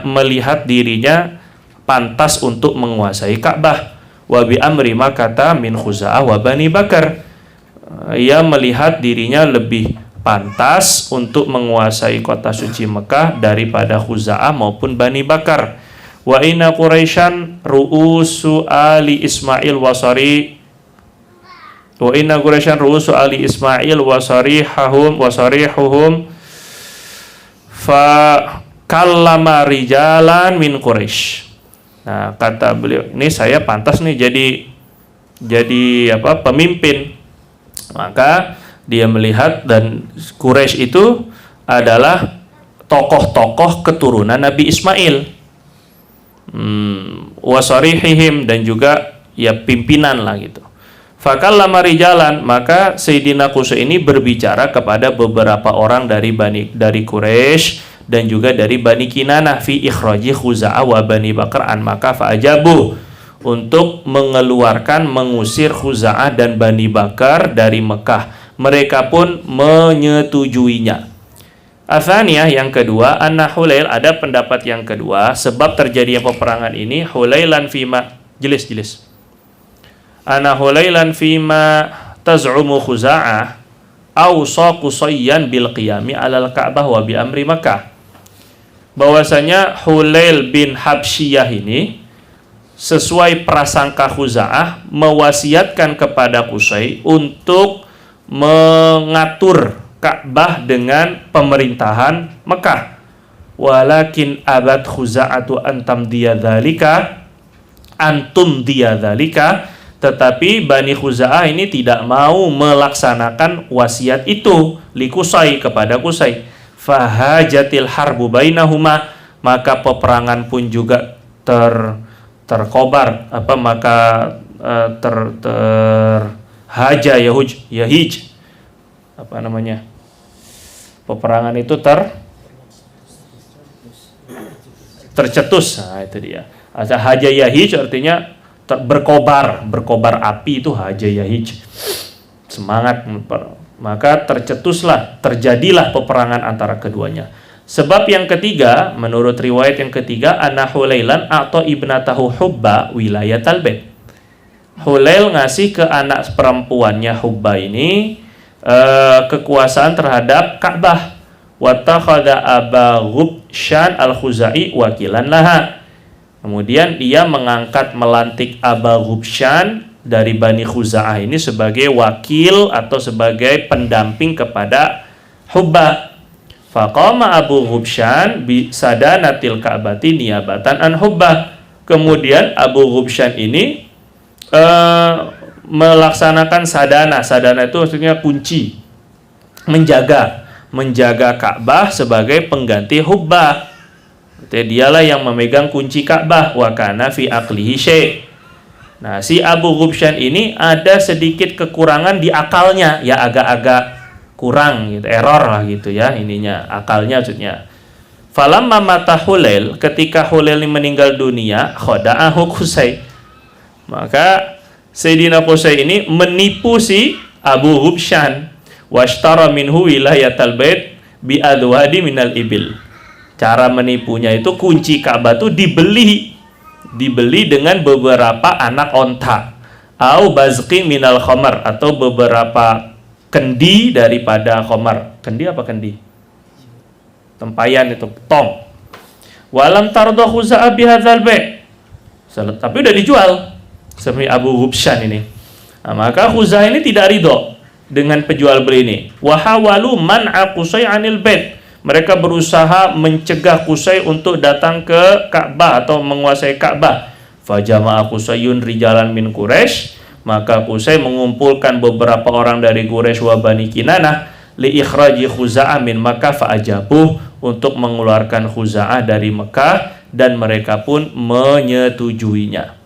melihat dirinya pantas untuk menguasai Ka'bah. Wa bi amri makata min Khuza'ah wa Bani Bakar. Ia melihat dirinya lebih pantas untuk menguasai kota suci Mekah daripada Khuza'ah maupun Bani Bakar. Wa inna Quraisyan ru'usu ali Ismail wa sarihuhum fa kallama rijalan min Quraisy. Nah, kata beliau, ini saya pantas nih jadi pemimpin. Maka dia melihat dan Quraisy itu adalah tokoh-tokoh keturunan Nabi Ismail. Wasarihihim, dan juga ya pimpinan lah gitu. Fakallama rijalan, maka Sayyidina Qusay ini berbicara kepada beberapa orang dari Quraisy dan juga dari Bani Kinanah fi ikhraji Khuza'ah wa Bani Bakar an Makkah fa'ajabu, untuk mengusir Khuza'ah dan Bani Bakar dari Mekah. Mereka pun menyetujuinya. Atsaniyah, yang kedua, anna Hulail, ada pendapat yang kedua sebab terjadinya peperangan ini, Hulailan fima jelis anna Hulailan fima taz'umu Khuza'ah awsa Qusayyan bil qiyami alal Ka'bah wa bi amri Makkah. Bahwasanya Hulail bin Habsyiyah ini sesuai prasangka Khuza'ah mewasiatkan kepada Qusay untuk mengatur Ka'bah dengan pemerintahan Mekah. Walakin abad Khuza'atu antum diyadzalika, tetapi Bani Khuza'ah ini tidak mau melaksanakan wasiat itu li Qusay, kepada Qusay. Fahajatil harbu bainahuma, maka peperangan pun juga terkobar, terhaja yahij apa namanya, peperangan itu tercetus. Nah, itu dia. Hajayahij artinya berkobar api, itu hajayahij, semangat. Maka terjadilah peperangan antara keduanya. Sebab yang ketiga, menurut riwayat yang ketiga, anna Hulailan atau ibnatahu hubba wilayatal bait. Hulail ngasih ke anak perempuannya Hubba ini kekuasaan terhadap Ka'bah. Wattakhadha Aba Ghubshan al-Khuzai wakilan laha. Kemudian dia melantik Aba Ghubshan dari Bani Khuza'ah ini sebagai wakil atau sebagai pendamping kepada Hubba. Faqama Abu Ghubshan bi sadanatil Ka'bati niyabatan an Hubba. Kemudian Abu Ghubshan ini melaksanakan sadana. Sadana itu maksudnya kunci, menjaga Ka'bah sebagai pengganti Hubba. Dialah yang memegang kunci Ka'bah. Wa kana fi aqlihi syai'. Nah, si Abu Ghubshan ini ada sedikit kekurangan di akalnya, ya agak-agak kurang gitu, error lah gitu ya ininya, akalnya maksudnya. Falamma mata Hulail, ketika Hulail ini meninggal dunia, khoda'ahu Qusay. Maka Sayyidina Qusay ini menipu si Abu Ghubshan. Washtara minhu wilayatal bait bi adwadi minal ibil. Cara menipunya itu kunci Ka'bah itu dibeli dengan beberapa anak onta, au bazqi minal khamar, atau beberapa kendi daripada khamar. Kendi apa kendi? Tempayan itu, tong. Walam tardo Khuza'ah bihadzal bai'. Tapi udah dijual sama Abu Ghubshan ini. Nah, maka Khuza'ah ini tidak ridho dengan penjual beli ini. Wa hawalu man'a Qusay 'anil bait. Mereka berusaha mencegah Qusay untuk datang ke Ka'bah atau menguasai Ka'bah. Fajama'a Qusayun rijalan min Quraisy, maka Qusay mengumpulkan beberapa orang dari Quraisy wa Bani Kinanah li ikhraji Khuza'ah min Makkah fa'ajabuh, untuk mengeluarkan Khuza'ah dari Mekah, dan mereka pun menyetujuinya.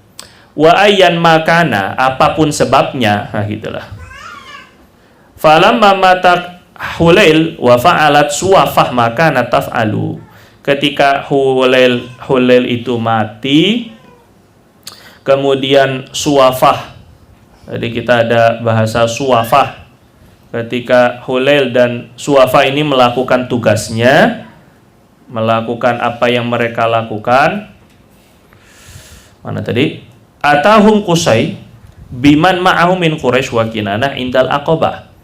Wa ayyan makana, apapun sebabnya, nah gitulah. Falamma mata Hulail wa fa'alat suwafah maka nataf'alu. Ketika Hulail itu mati, kemudian suwafah. Jadi kita ada bahasa suwafah. Ketika Hulail dan suwafah ini melakukan tugasnya, melakukan apa yang mereka lakukan. Mana tadi? Atahum Qusay biman ma'ahum min Quraisy wa Kinanah indal Aqabah.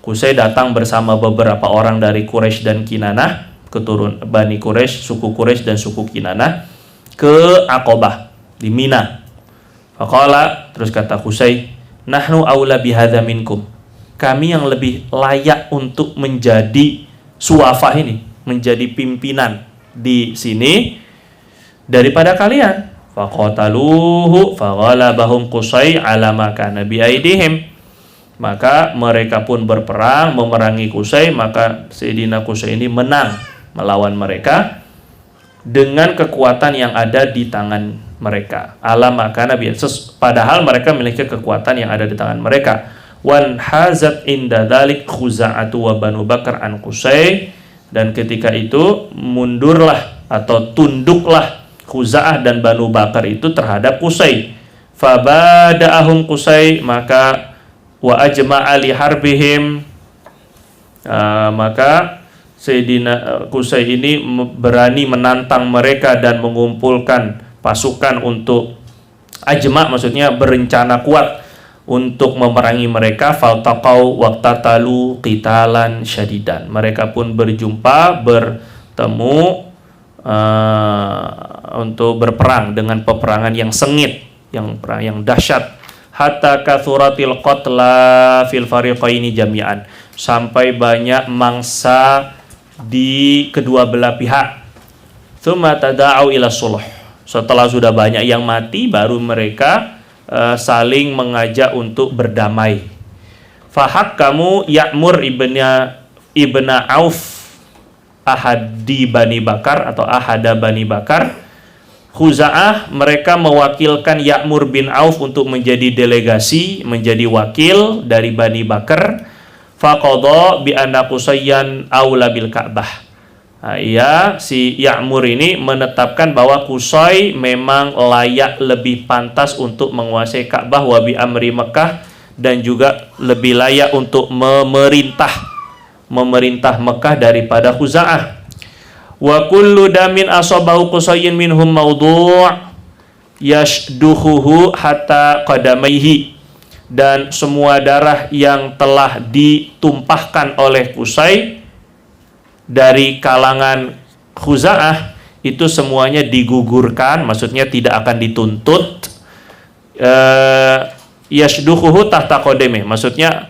Qusay datang bersama beberapa orang dari Quraisy dan Kinanah, keturun Bani Quraisy, suku Quraisy dan suku Kinanah, ke Aqabah di Mina. Faqala, terus kata Qusay, nahnu aula bihadza minkum. Kami yang lebih layak untuk menjadi suwafah ini, menjadi pimpinan di sini daripada kalian. Faqataluhu faghalabahum Qusay ala ma kana bi aidihim. Maka mereka pun berperang memerangi Qusay, maka Sayyidina Qusay ini menang melawan mereka dengan kekuatan yang ada di tangan mereka. Ala ma kana bi, padahal mereka memiliki kekuatan yang ada di tangan mereka. Wan hazat inda dzalik Khuza'atu wa Banu Bakar an Qusay, dan ketika itu mundurlah atau tunduklah Khuza'ah dan Banu Bakar itu terhadap Qusay. Fabada'ahum Qusay, maka wa ajma'a li harbihim, maka Sayyidina Qusay ini berani menantang mereka dan mengumpulkan pasukan untuk ajma', maksudnya berencana kuat untuk memerangi mereka. Faltaqau waqtatalu qitalan syadidan. Mereka pun berjumpa, bertemu untuk berperang dengan peperangan yang sengit, yang dahsyat. Hatta kathuratil qatla fil fariqaini jami'an, sampai banyak mangsa di kedua belah pihak. Tsumma tada'u ila sulh. Setelah sudah banyak yang mati, baru mereka saling mengajak untuk berdamai. Fahakkamu Ya'mur ibna Auf ahadi Bani Bakar atau ahada Bani Bakar. Khuza'ah mereka mewakilkan Ya'mur bin Auf untuk menjadi delegasi, menjadi wakil dari Bani Bakar. faqadha bi anna Qusayyan aula bil Ka'bah. Si Ya'mur ini menetapkan bahwa Qusay memang layak lebih pantas untuk menguasai Ka'bah wa bi amri Mekah, dan juga lebih layak untuk memerintah Mekah daripada Khuza'ah. Wa kullu damin asabahu Qusayyin minhum mawdu' yashduhuhu hatta qadamaihi, dan semua darah yang telah ditumpahkan oleh Qusay dari kalangan Khuza'ah itu semuanya digugurkan, maksudnya tidak akan dituntut. Yashduhuhu tahta qadamih, maksudnya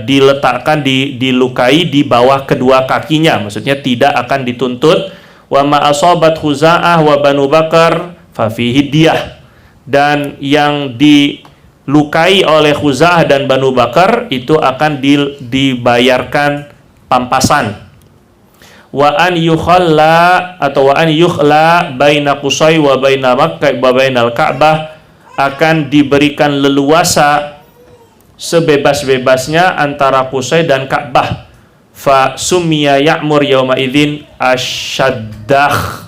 diletakkan, dilukai di bawah kedua kakinya, maksudnya tidak akan dituntut. Wa ma asabat Khuza'ah wa Banu Bakar fa fihi diyah, dan yang dilukai oleh Khuza'ah dan Banu Bakar itu akan dibayarkan pampasan. Wa an yukhalla atau wa an yukhla baina Qusay wa baina Makkah wa bainal Ka'bah, akan diberikan leluasa sebebas-bebasnya antara Qusay dan Ka'bah. Fa summiya Ya'mur yauma idzin asyaddah.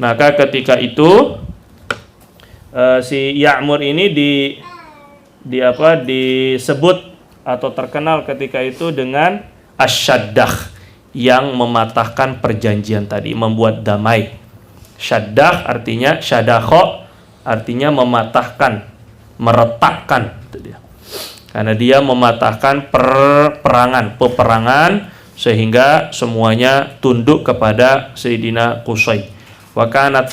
Maka ketika itu si Ya'mur ini disebut atau terkenal ketika itu dengan asyaddah, yang mematahkan perjanjian tadi, membuat damai. Syaddah artinya, syadakho artinya mematahkan, meretakkan, itu dia. Karena dia mematahkan peperangan sehingga semuanya tunduk kepada Sayyidina Qusay. Wa kanat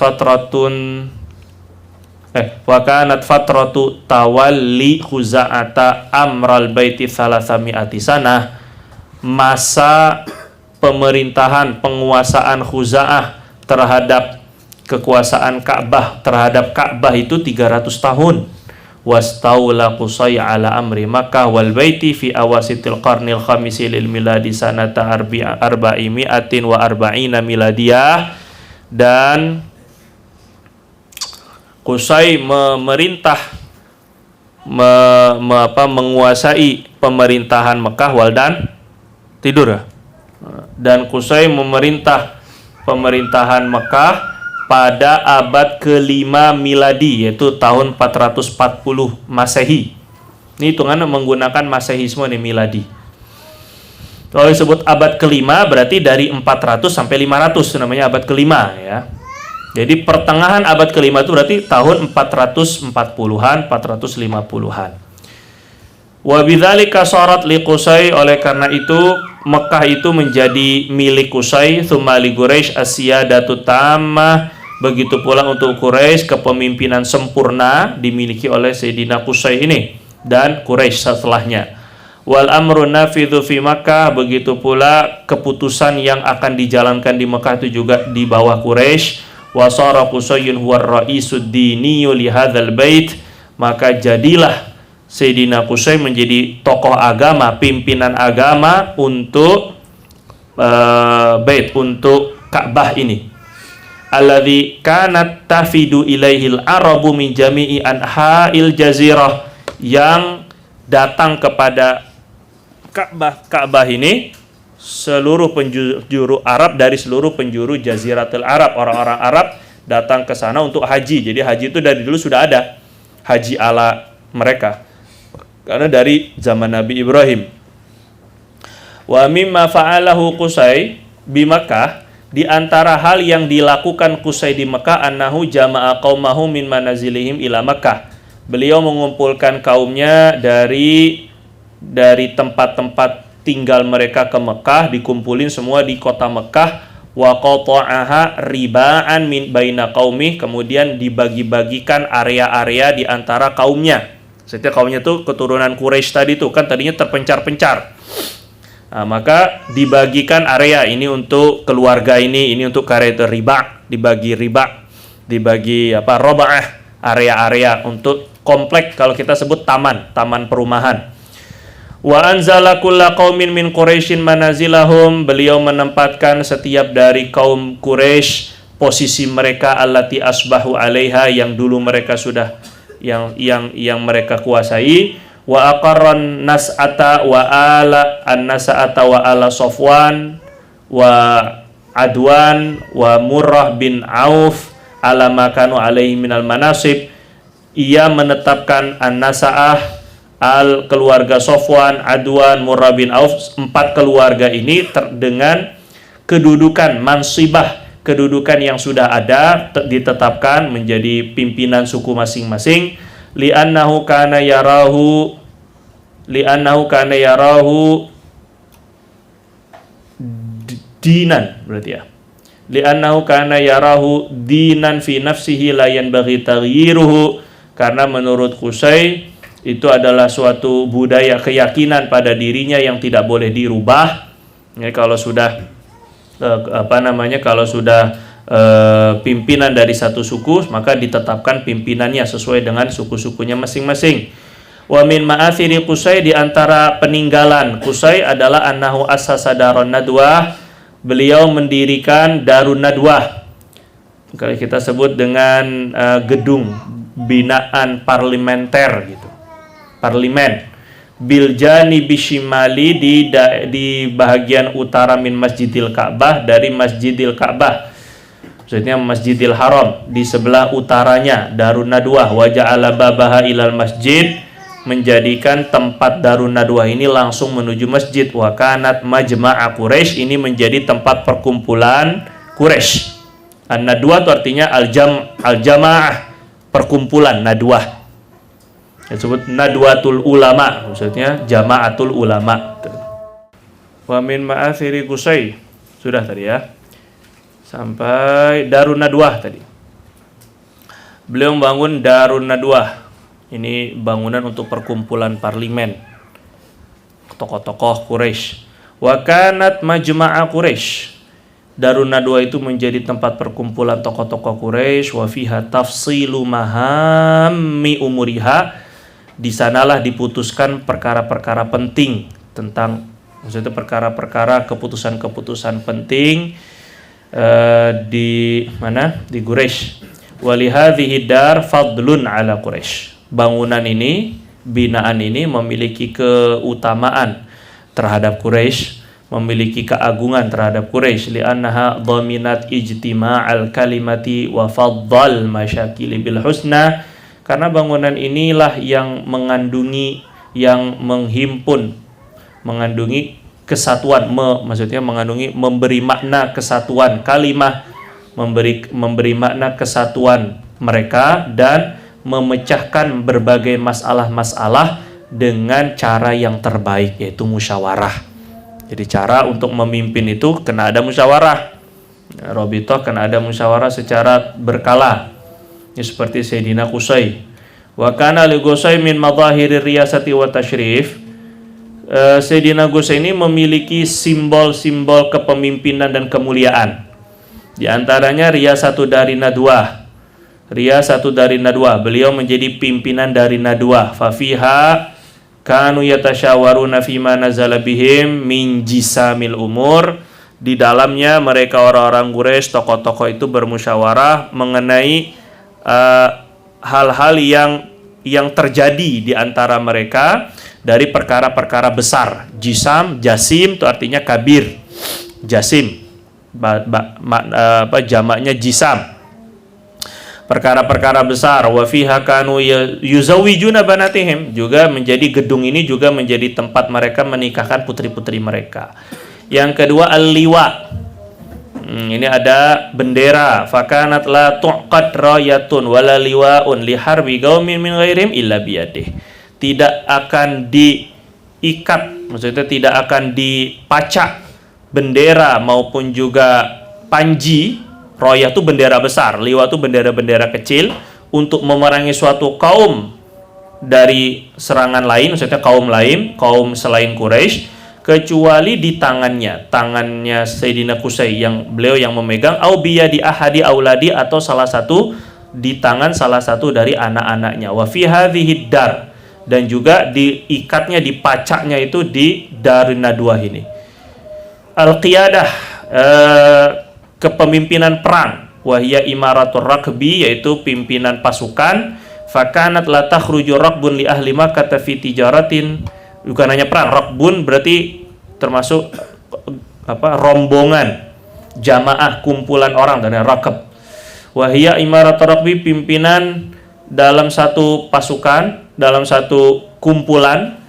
fatratu tawalli Khuza'ata amral baiti 300 sanah. Masa pemerintahan, penguasaan Khuza'ah terhadap kekuasaan Ka'bah, terhadap Ka'bah itu 300 tahun. Wastaula Qusay ala amri Makkah wal baiti fi awasitil qarnil khamisi lil miladi sanata arba'imi'atin wa arba'ina miladiyah. Dan Qusay menguasai pemerintahan Mekah dan Qusay memerintah pemerintahan Mekah pada abad ke-5 miladi, yaitu tahun 440 Masehi. Ini hitungannya menggunakan Masehisme nih, miladi. Kalau disebut abad ke-5 berarti dari 400 sampai 500 namanya abad ke-5 ya. Jadi pertengahan abad ke-5 itu berarti tahun 440-an, 450-an. Wa bidzalika sarat li Qusay, oleh karena itu Mekah itu menjadi milik Qusay. Tsumma li Quraisy as-siyadatu tammah, begitu pula untuk Quraisy kepemimpinan sempurna dimiliki oleh Sayyidina Qusay ini dan Quraisy setelahnya. Wal amru nafidhu fi Makkah, begitu pula keputusan yang akan dijalankan di Mekah itu juga di bawah Quraisy. Wa sara Qusayyun huwa ar-ra'isud diniyyu li hadzal bait, maka jadilah Sayyidina Qusay menjadi tokoh agama, pimpinan agama untuk bait, untuk Ka'bah ini. Alladzi kanat tafidu ilaihil arabu min jami'i anha'il jazirah, yang datang kepada Ka'bah ini seluruh penjuru Arab, dari seluruh penjuru Jaziratul Arab. Orang-orang Arab datang ke sana untuk haji. Jadi haji itu dari dulu sudah ada, haji ala mereka, karena dari zaman Nabi Ibrahim. Wa mimma fa'alahu Qusay bi Makkah, di antara hal yang dilakukan Qusay di Mekah, annahu jama'a qaumahu min manazilihim ila Makkah. Beliau mengumpulkan kaumnya dari tempat-tempat tinggal mereka ke Mekah, dikumpulin semua di kota Mekah. Wa qata'aha riba'an min baina qaumih, kemudian dibagi-bagikan area-area di antara kaumnya. Setiap kaumnya itu keturunan Quraisy tadi itu kan tadinya terpencar-pencar. Nah, maka dibagikan area ini untuk keluarga ini untuk karya riba, dibagi robaah, area-area untuk komplek, kalau kita sebut taman perumahan. Wa anzala kulla qaumin min Quraisyin manazilahum, beliau menempatkan setiap dari kaum Quraisy posisi mereka allati asbahu alaiha, yang dulu mereka sudah yang mereka kuasai. wa aqarran nas'ata wa ala an-nas'ata wa ala Safwan wa Adwan wa Murrah bin Auf ala makanu alaihi minal manasib. Ia menetapkan an-nasa'ah, al keluarga Safwan, Adwan, Murrah bin Auf, 4 keluarga ini dengan kedudukan mansibah, kedudukan yang sudah ada, ditetapkan menjadi pimpinan suku masing-masing. Li'annahu kana yarahu dinan, berarti ya. Li'annahu kana yarahu dinan fi nafsihi la yanbaghi taghyiruhu, karena menurut Qusay itu adalah suatu budaya keyakinan pada dirinya yang tidak boleh dirubah. Ya, kalau sudah kalau sudah pimpinan dari satu suku, maka ditetapkan pimpinannya sesuai dengan suku-sukunya masing-masing. Wa min ma'athiri Qusay, di antara peninggalan Qusay adalah annahu assasa darun nadwah, beliau mendirikan Darun Nadwah. Kalau kita sebut dengan gedung binaan parlementer gitu. Parlemen. Biljani bishimali, di bahagian utara min Masjidil Ka'bah, dari Masjidil Ka'bah. Maksudnya Masjidil Haram, di sebelah utaranya Darun Nadwah. Wa ja'ala babaha ilal masjid, menjadikan tempat Darun Nadwah ini langsung menuju masjid. Wa kanat majma'a Quraisy, ini menjadi tempat perkumpulan Quraisy. An-Nadwah itu artinya al-jamaah, perkumpulan Nadwah. Disebut Nadwatul Ulama, maksudnya jamaatul ulama. Wa min ma'athiri Qusay, sudah tadi ya, sampai Darun Nadwah tadi. Beliau membangun Darun Nadwah. Ini bangunan untuk perkumpulan parlemen tokoh-tokoh Quraisy. Wa kanat majma'a Quraisy, Darun Nadwah itu menjadi tempat perkumpulan tokoh-tokoh Quraisy. Wa fiha tafsilu mahammi umuriha, di sanalah diputuskan perkara-perkara penting tentang, maksudnya perkara-perkara keputusan-keputusan penting di mana? Di Quraisy. Walihadhihi dar fadlun ala Quraisy. Bangunan ini, binaan ini memiliki keutamaan terhadap Quraisy, memiliki keagungan terhadap Quraisy. Li'annaha dhaminat ijtima'al kalimati wa faddal masyakili bil husna, karena bangunan inilah yang mengandungi, yang menghimpun, mengandungi kesatuan, maksudnya mengandungi, memberi makna kesatuan kalimah, memberi makna kesatuan mereka, dan memecahkan berbagai masalah-masalah dengan cara yang terbaik, yaitu musyawarah. Jadi cara untuk memimpin itu kena ada musyawarah. Robitoh kena ada musyawarah secara berkala. Ini seperti Sayyidina Qusay. Wa kana li Qusay min madahiri riyasati wa tashrif. Sayyidina Qusay ini memiliki simbol-simbol kepemimpinan dan kemuliaan. Di antaranya riyasatu dari Nadwah. Riyasatu dari Nadwah, beliau menjadi pimpinan dari Nadwah. Fa fiha kanu yatasyawaruna fima nazala bihim min jisamil umur. Di dalamnya mereka orang-orang Quraisy, tokoh-tokoh itu bermusyawarah mengenai hal-hal yang terjadi di antara mereka dari perkara-perkara besar. Jisam, jasim itu artinya kabir. Jasim, jamaknya jisam. Perkara-perkara besar. Wa fiha kanu yuzawijuna banatihim, juga menjadi, gedung ini juga menjadi tempat mereka menikahkan putri-putri mereka. Yang kedua al-liwa. Ini ada bendera. Fakanat la tu'qad rayatun wala liwa'un li harbi qaumin min ghairim illa biyadih. Tidak akan diikat, maksudnya tidak akan dipacak bendera maupun juga panji. Royah itu bendera besar, liwa itu bendera-bendera kecil, untuk memerangi suatu kaum dari serangan lain, maksudnya kaum lain, kaum selain Quraisy, kecuali di tangannya Sayyidina Qusay, beliau yang memegang, au biyadi ahadi auladi, atau salah satu di tangan salah satu dari anak-anaknya. Wa fi hadhihi dar, dan juga diikatnya, dipacaknya itu di Darun Nadwah ini. Al-qiyadah, kepemimpinan perang. Wahya imaratur rakbi, yaitu pimpinan pasukan. Fakanat la takhruju rakbun li ahli Makkah fi tijaratin. Bukan hanya perang, rakbun berarti termasuk rombongan, jamaah, kumpulan orang, dan rakab. Wahia imarat rakbi, pimpinan dalam satu pasukan, dalam satu kumpulan.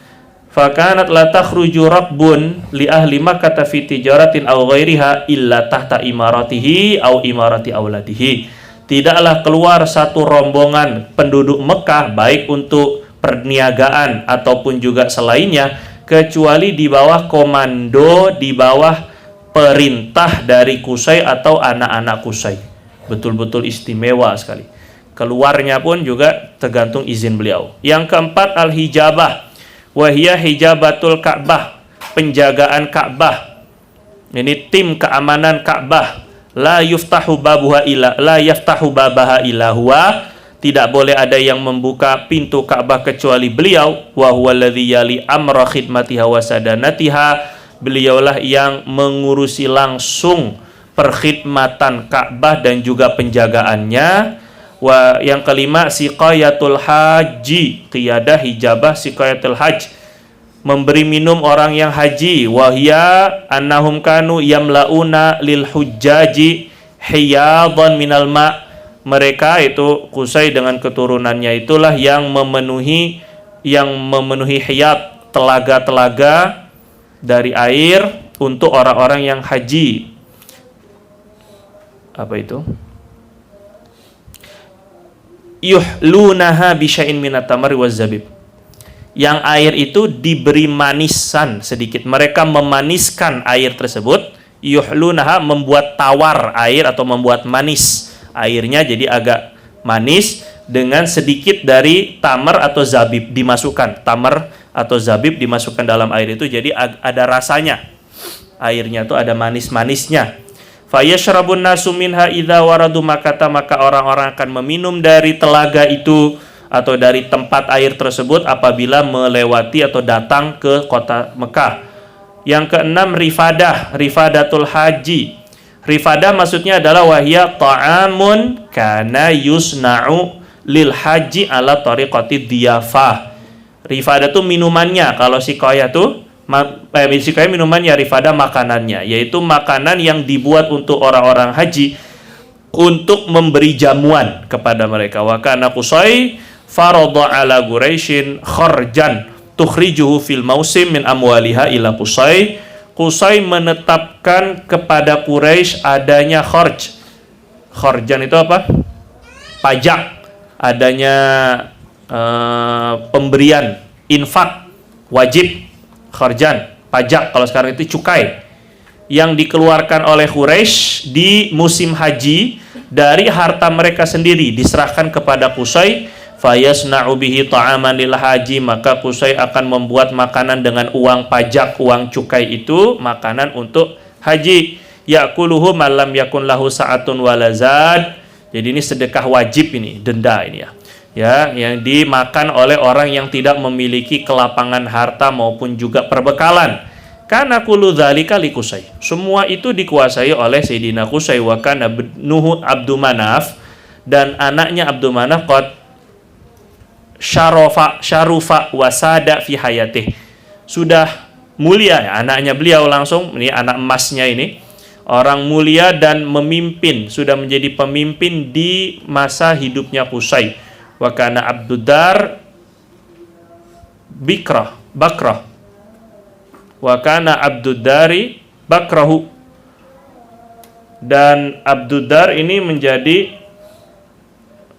Fakanat la takhruju rakbun li ahli Makkah fi tijaratin aw ghairiha illa tahta imaratihi aw imarati auladihi. Tidaklah keluar satu rombongan penduduk Mekah baik untuk perniagaan ataupun juga selainnya kecuali di bawah komando, di bawah perintah dari Qusay atau anak-anak Qusay. Betul-betul istimewa sekali. Keluarnya pun juga tergantung izin beliau. Yang keempat, al-hijabah. Wahia hijabatul Ka'bah, penjagaan Ka'bah. Ini tim keamanan Ka'bah. La yaftahu babaha illa huwa. Tidak boleh ada yang membuka pintu Ka'bah kecuali beliau. Wa huwa alladhi yali amra khidmatiha wa sadanatiha. Beliaulah yang mengurusi langsung perkhidmatan Ka'bah dan juga penjagaannya. Yang kelima, siqayatul haji, qiyadah hijabah siqayatul haj, memberi minum orang yang haji. Wahia annahum kanu yamlauna lil hujjaji hiyadan minal ma. Mereka itu Qusay dengan keturunannya itulah yang memenuhi hiyad, telaga-telaga dari air untuk orang-orang yang haji. Apa itu? Yuhlunaha bisya'in minat tamari waz zabib. Yang air itu diberi manisan sedikit. Mereka memaniskan air tersebut. Yuhlunaha, membuat tawar air atau membuat manis airnya, jadi agak manis dengan sedikit dari tamar atau zabib dimasukkan. Tamar atau zabib dimasukkan dalam air itu, jadi ada rasanya. Airnya itu ada manis-manisnya. Fayashrabun nasu minha idza waradu Makkah, maka orang-orang akan meminum dari telaga itu atau dari tempat air tersebut apabila melewati atau datang ke kota Mekah. Yang keenam, rifadatul haji. Rifadah maksudnya adalah wahya ta'amun kana yusna'u lil haji ala tariqati dhiyafah. Rifadah itu minumannya, kalau siqayah itu siqayah minumannya, rifadah makanannya, yaitu makanan yang dibuat untuk orang-orang haji untuk memberi jamuan kepada mereka. Wa kana Qusay farada ala Quraisyin kharjan tukhrijuhu fil mausim min amwaliha ila Qusay. Qusay menetapkan kepada Quraisy adanya kharj. Kharjan itu apa? Pajak. Adanya pemberian infak wajib, kharjan, pajak, kalau sekarang itu cukai, yang dikeluarkan oleh Quraisy di musim haji dari harta mereka sendiri, diserahkan kepada Qusay. Fayasna'u bihi ta'aman lil haji, maka Qusay akan membuat makanan dengan uang pajak, uang cukai itu, makanan untuk haji. Ya'kuluhu man lam yakun lahu sa'atun walazad. Jadi ini sedekah wajib, ini denda ini ya, yang dimakan oleh orang yang tidak memiliki kelapangan harta maupun juga perbekalan. Karena kullu dzalika li Qusay, semua itu dikuasai oleh Sayyidina Qusay. Wa kana Nuhu Abdul Manaf, dan anaknya Abdul Manaf qad syarufa wasada fi hayatih, sudah mulia ya, anaknya beliau langsung, ini anak emasnya ini, orang mulia dan memimpin, sudah menjadi pemimpin di masa hidupnya Qusay. Wa kana Abduddar bakrah wa kana Abduddari bakrahu, dan Abduddar ini menjadi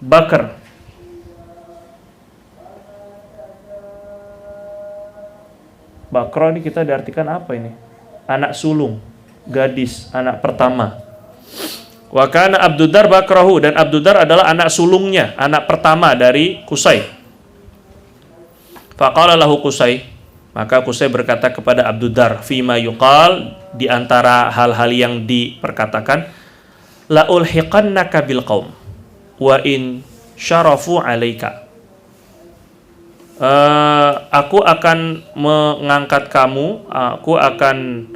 bakar. Bakro ini kita diartikan apa ini? Anak sulung, gadis, anak pertama. Wa kana Abduddar bakrahu, dan Abduddar adalah anak sulungnya, anak pertama dari Qusay. Faqala lahu Qusay, maka Qusay berkata kepada Abduddar, fima yuqal, di antara hal-hal yang diperkatakan, la ulhiqannaka bil qaum wa in syarafu alaika. Aku akan mengangkat kamu, aku akan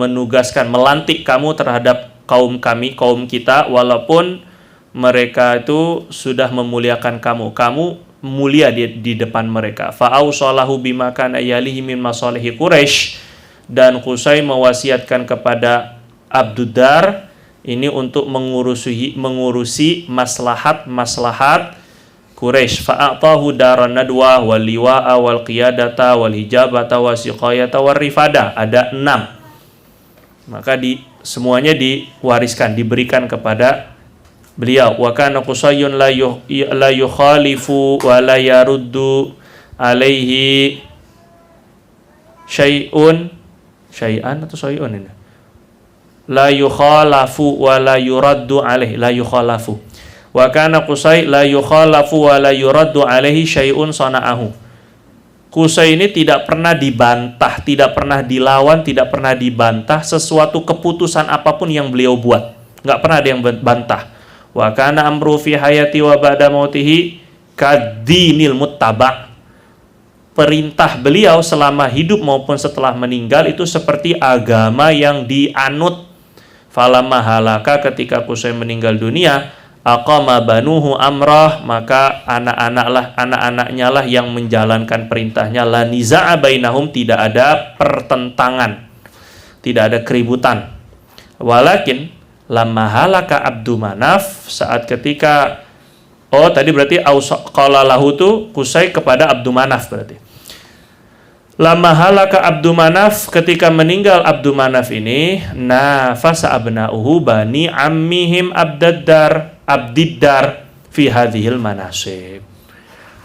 menugaskan, melantik kamu terhadap kaum kami, kaum kita, walaupun mereka itu sudah memuliakan kamu. Kamu mulia di depan mereka. Fa'ausalahu bima kana yalihi min masalihi Quraisy, dan Qusay mewasiatkan kepada Abduddar ini untuk mengurusi maslahat Quraisy. Fa'atahu daran nadwa wal liwa'a wal qiyadata wal hijabata wa siqayata war rifada. Ada 6. Maka semuanya diwariskan, diberikan kepada beliau. Wa kana Qusayyun la yukhalifu wa la yaruddu alaihi syai'an atau syai'un ini. La yukhalafu wa la yuraddu alaihi, la yukhalafu. Wa kana Qusay la yukhalafu wa la yuraddu alaihi syai'un sana'ahu. Qusay ini tidak pernah dibantah, tidak pernah dilawan, tidak pernah dibantah sesuatu keputusan apapun yang beliau buat. Enggak pernah ada yang bantah. Wa kana amru fi hayati wa ba'da mautihi kadinil muttaba'. Perintah beliau selama hidup maupun setelah meninggal itu seperti agama yang dianut. Falamma halaka, ketika Qusay meninggal dunia, aqama banuhu amrah, maka anak-anaknya lah yang menjalankan perintahnya. La niza'a bainahum, tidak ada pertentangan, tidak ada keributan. Walakin lamma halaka Abdu Manaf, saat ketika tadi berarti qala lahu tu Qusay kepada Abdu Manaf berarti. Lamma halaka Abdu Manaf, ketika meninggal Abdu Manaf ini, nafasa abna'uhu bani ammihim Abdiddar fi hadhil manasib.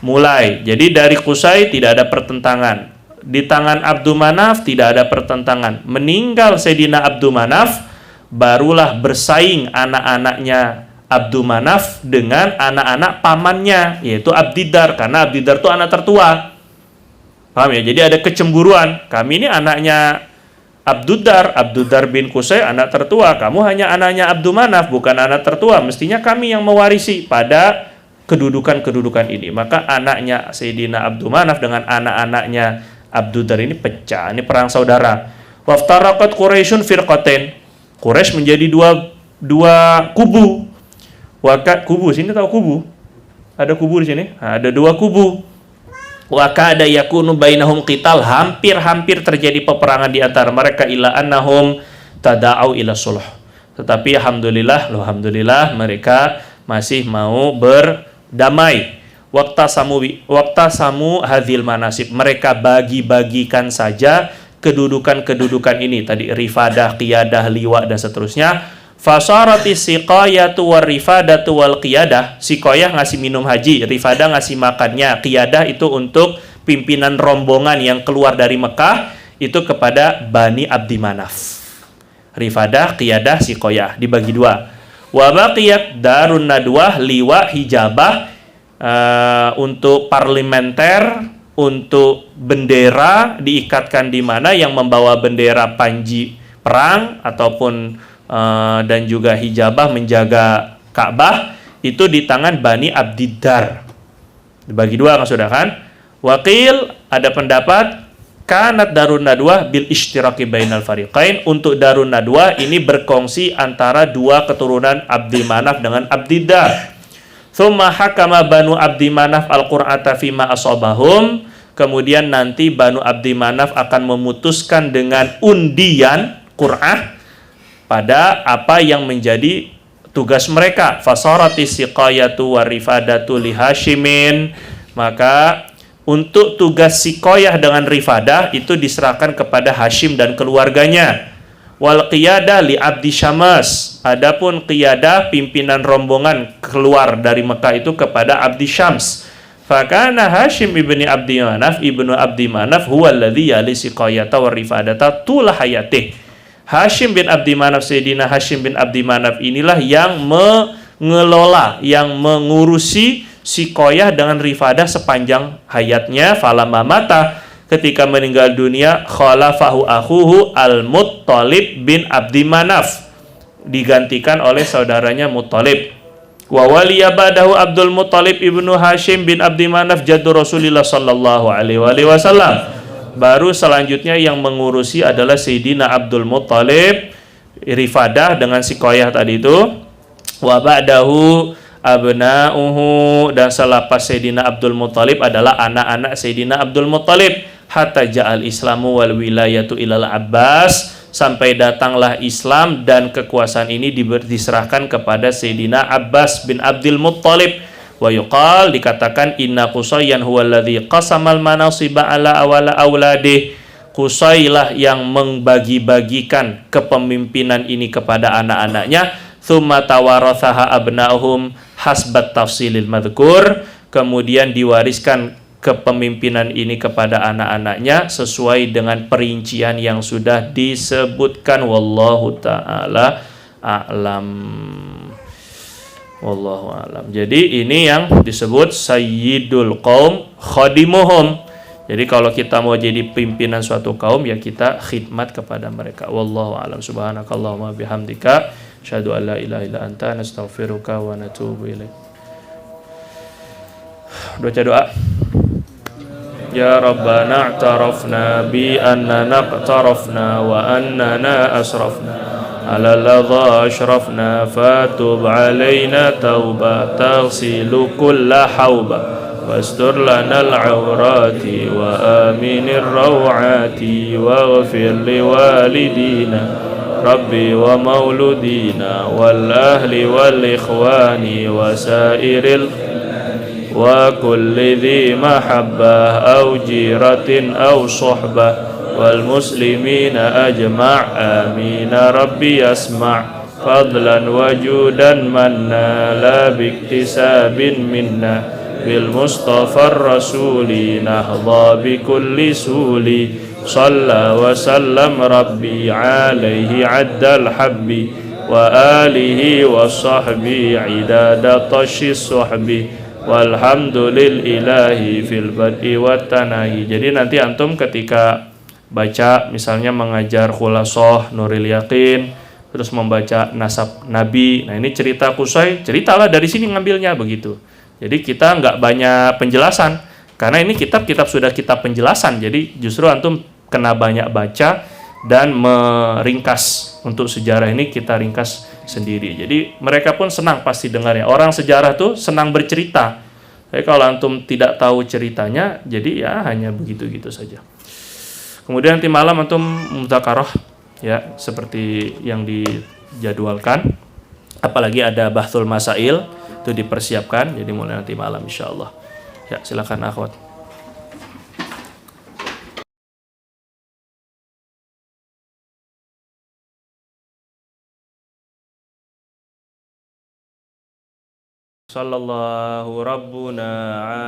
Mulai, jadi dari Qusay tidak ada pertentangan, di tangan Abdu Manaf tidak ada pertentangan. Meninggal Sayyidina Abdu Manaf, barulah bersaing anak-anaknya Abdu Manaf dengan anak-anak pamannya, yaitu Abdiddar, karena Abdiddar itu anak tertua. Paham ya? Jadi ada kecemburuan. Kami ini anaknya Abduddar bin Qusay anak tertua, kamu hanya anaknya Abdu Manaf, bukan anak tertua. Mestinya kami yang mewarisi pada kedudukan ini. Maka anaknya Sayyidina Abdu Manaf dengan anak-anaknya Abduddar ini pecah. Ini perang saudara. Waftaraqat Quraisyun firqatain. Quraisy menjadi dua kubu. Kubu, sini tahu kubu? Ada kubu di sini? Ada 2 kubu. Wa kada yakunu bainahum qital, hampir terjadi peperangan di antara mereka, ila annahum tada'au ila sulh. Tetapi alhamdulillah mereka masih mau berdamai. Waqtasamu hadzil manasib, mereka bagi-bagikan saja kedudukan ini tadi, rifadah, qiyadah, liwa dan seterusnya. Fasarati siqayatu war rifadatu wal qiyadah. Siqayah ngasih minum haji, rifadah ngasih makannya, qiyadah itu untuk pimpinan rombongan yang keluar dari Mekah, itu kepada Bani Abdi Manaf. Rifadah, qiyadah, siqayah dibagi 2. Wa baqiyat darun nadwah, liwa, hijabah, untuk parlementer, untuk bendera diikatkan di mana, yang membawa bendera panji perang ataupun dan juga hijabah menjaga Ka'bah, itu di tangan Bani Abdiddar. Dibagi 2 kan sudah kan? Wakil, ada pendapat kanat darun nadwah bil ishtiraki bainal fariqain, untuk darun nadwah ini berkongsi antara 2 keturunan Abdi Manaf dengan Abdiddar. Tsumma hakama Banu Abdi Manaf al-qur'ata fima asabahum, kemudian nanti Banu Abdi Manaf akan memutuskan dengan undian Qur'ah pada apa yang menjadi tugas mereka. Fasarati siqayatu warifadatu li Hashimin, maka untuk tugas siqayah dengan rifadah itu diserahkan kepada Hashim dan keluarganya. Wal qiyadah li Abdi Syams, adapun qiyadah pimpinan rombongan keluar dari Mekah itu kepada Abdi Syams. Fakana Hashim ibni Abdi Manaf huwa alladhi yali siqayata warifadata tula hayatih. Hashim bin Abdi Manaf, Sayyidina Hashim bin Abdi Manaf inilah yang mengelola, yang mengurusi siqayah dengan rifadah sepanjang hayatnya. Falamma mata, ketika meninggal dunia, khalafahu akhuhu Al-Muttalib bin Abdi Manaf, digantikan oleh saudaranya Muttalib. Wa waliya ba'dahu Abdul Muttalib ibnu Hashim bin Abdi Manaf jaddu Rasulillah sallallahu alaihi wasallam. Baru selanjutnya yang mengurusi adalah Sayyidina Abdul Muttalib, rifadah dengan siqayah tadi itu. Wa ba'dahu abna'uhu, dan selepas Sayyidina Abdul Muttalib adalah anak-anak Sayyidina Abdul Muttalib, hatta ja'al islamu wal wilayatu ilal Abbas, sampai datanglah Islam dan kekuasaan ini diserahkan kepada Sayyidina Abbas bin Abdul Muttalib. Wa yuqal, dikatakan, inna Qusayyan huwallazi qasamal manasiba ala awala auladih, Qusay lah yang membagi-bagikan kepemimpinan ini kepada anak-anaknya. Thumma tawarathaha abna'uhum hasbat tafsilil madhkur, kemudian diwariskan kepemimpinan ini kepada anak-anaknya sesuai dengan perincian yang sudah disebutkan. Wallahu ta'ala a'lam. Wallahu a'lam. Jadi ini yang disebut sayyidul qaum khadimuhum. Jadi kalau kita mau jadi pimpinan suatu kaum, ya kita khidmat kepada mereka. Wallahu a'lam. Subhanakallahumma bihamdika asyhadu an la ilaha illa anta nastaghfiruka wa natubu ilaik. Doa. Ya Rabbana a'tarafna bi annana aqtarafna wa annana asrafna ala ladha ashrafna fatub alaina tauba taghsilu kulla hauba wastur lanal awrati wa aminir rawati waghfir liwalidina rabbi wa mauludina wal ahli wal ikhwani wa sairil wa kulli dhi mahabbah aw jiratin aw sohbah wal muslimina ajma' amin rabbi yasma' fadlan wajudan manna la biktisabin minna bil mustafa rasuli nahdha bi kulli suli salla wa sallam rabbi alaihi addal habbi wa alihi wa sahbi idada tashis sahbi walhamdulillahi fil bad'i wat tanahi. Jadi nanti antum ketika baca misalnya mengajar Khulasoh Nuril Yakin, terus membaca nasab Nabi, nah ini cerita Qusay, ceritalah dari sini ngambilnya begitu. Jadi kita nggak banyak penjelasan, karena ini kitab-kitab sudah kitab penjelasan, jadi justru antum kena banyak baca dan meringkas. Untuk sejarah ini kita ringkas sendiri. Jadi mereka pun senang pasti dengarnya. Orang sejarah tuh senang bercerita. Tapi kalau antum tidak tahu ceritanya, jadi ya hanya begitu-gitu saja. Kemudian nanti malam antum mudzakarah, ya seperti yang dijadwalkan. Apalagi ada bahthul masail, itu dipersiapkan. Jadi mulai nanti malam insyaallah. Ya silakan akhwat. Sallallahu rabbuna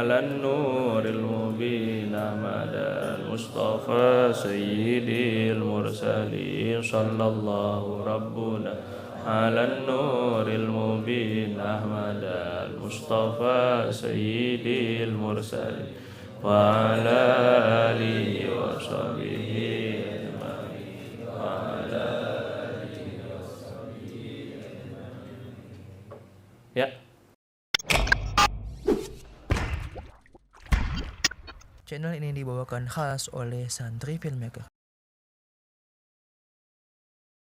ala nuril mubin amadal mustafa sayyidil mursalin. Sallallahu rabbuna ala nuril mubin ahmadal mustafa sayyidil mursalin wa ala alihi wa sahbihi ajma'in wa ala alihi wa sahbihi ajma'in. Ya. Channel ini dibawakan khas oleh Santri Filmmaker.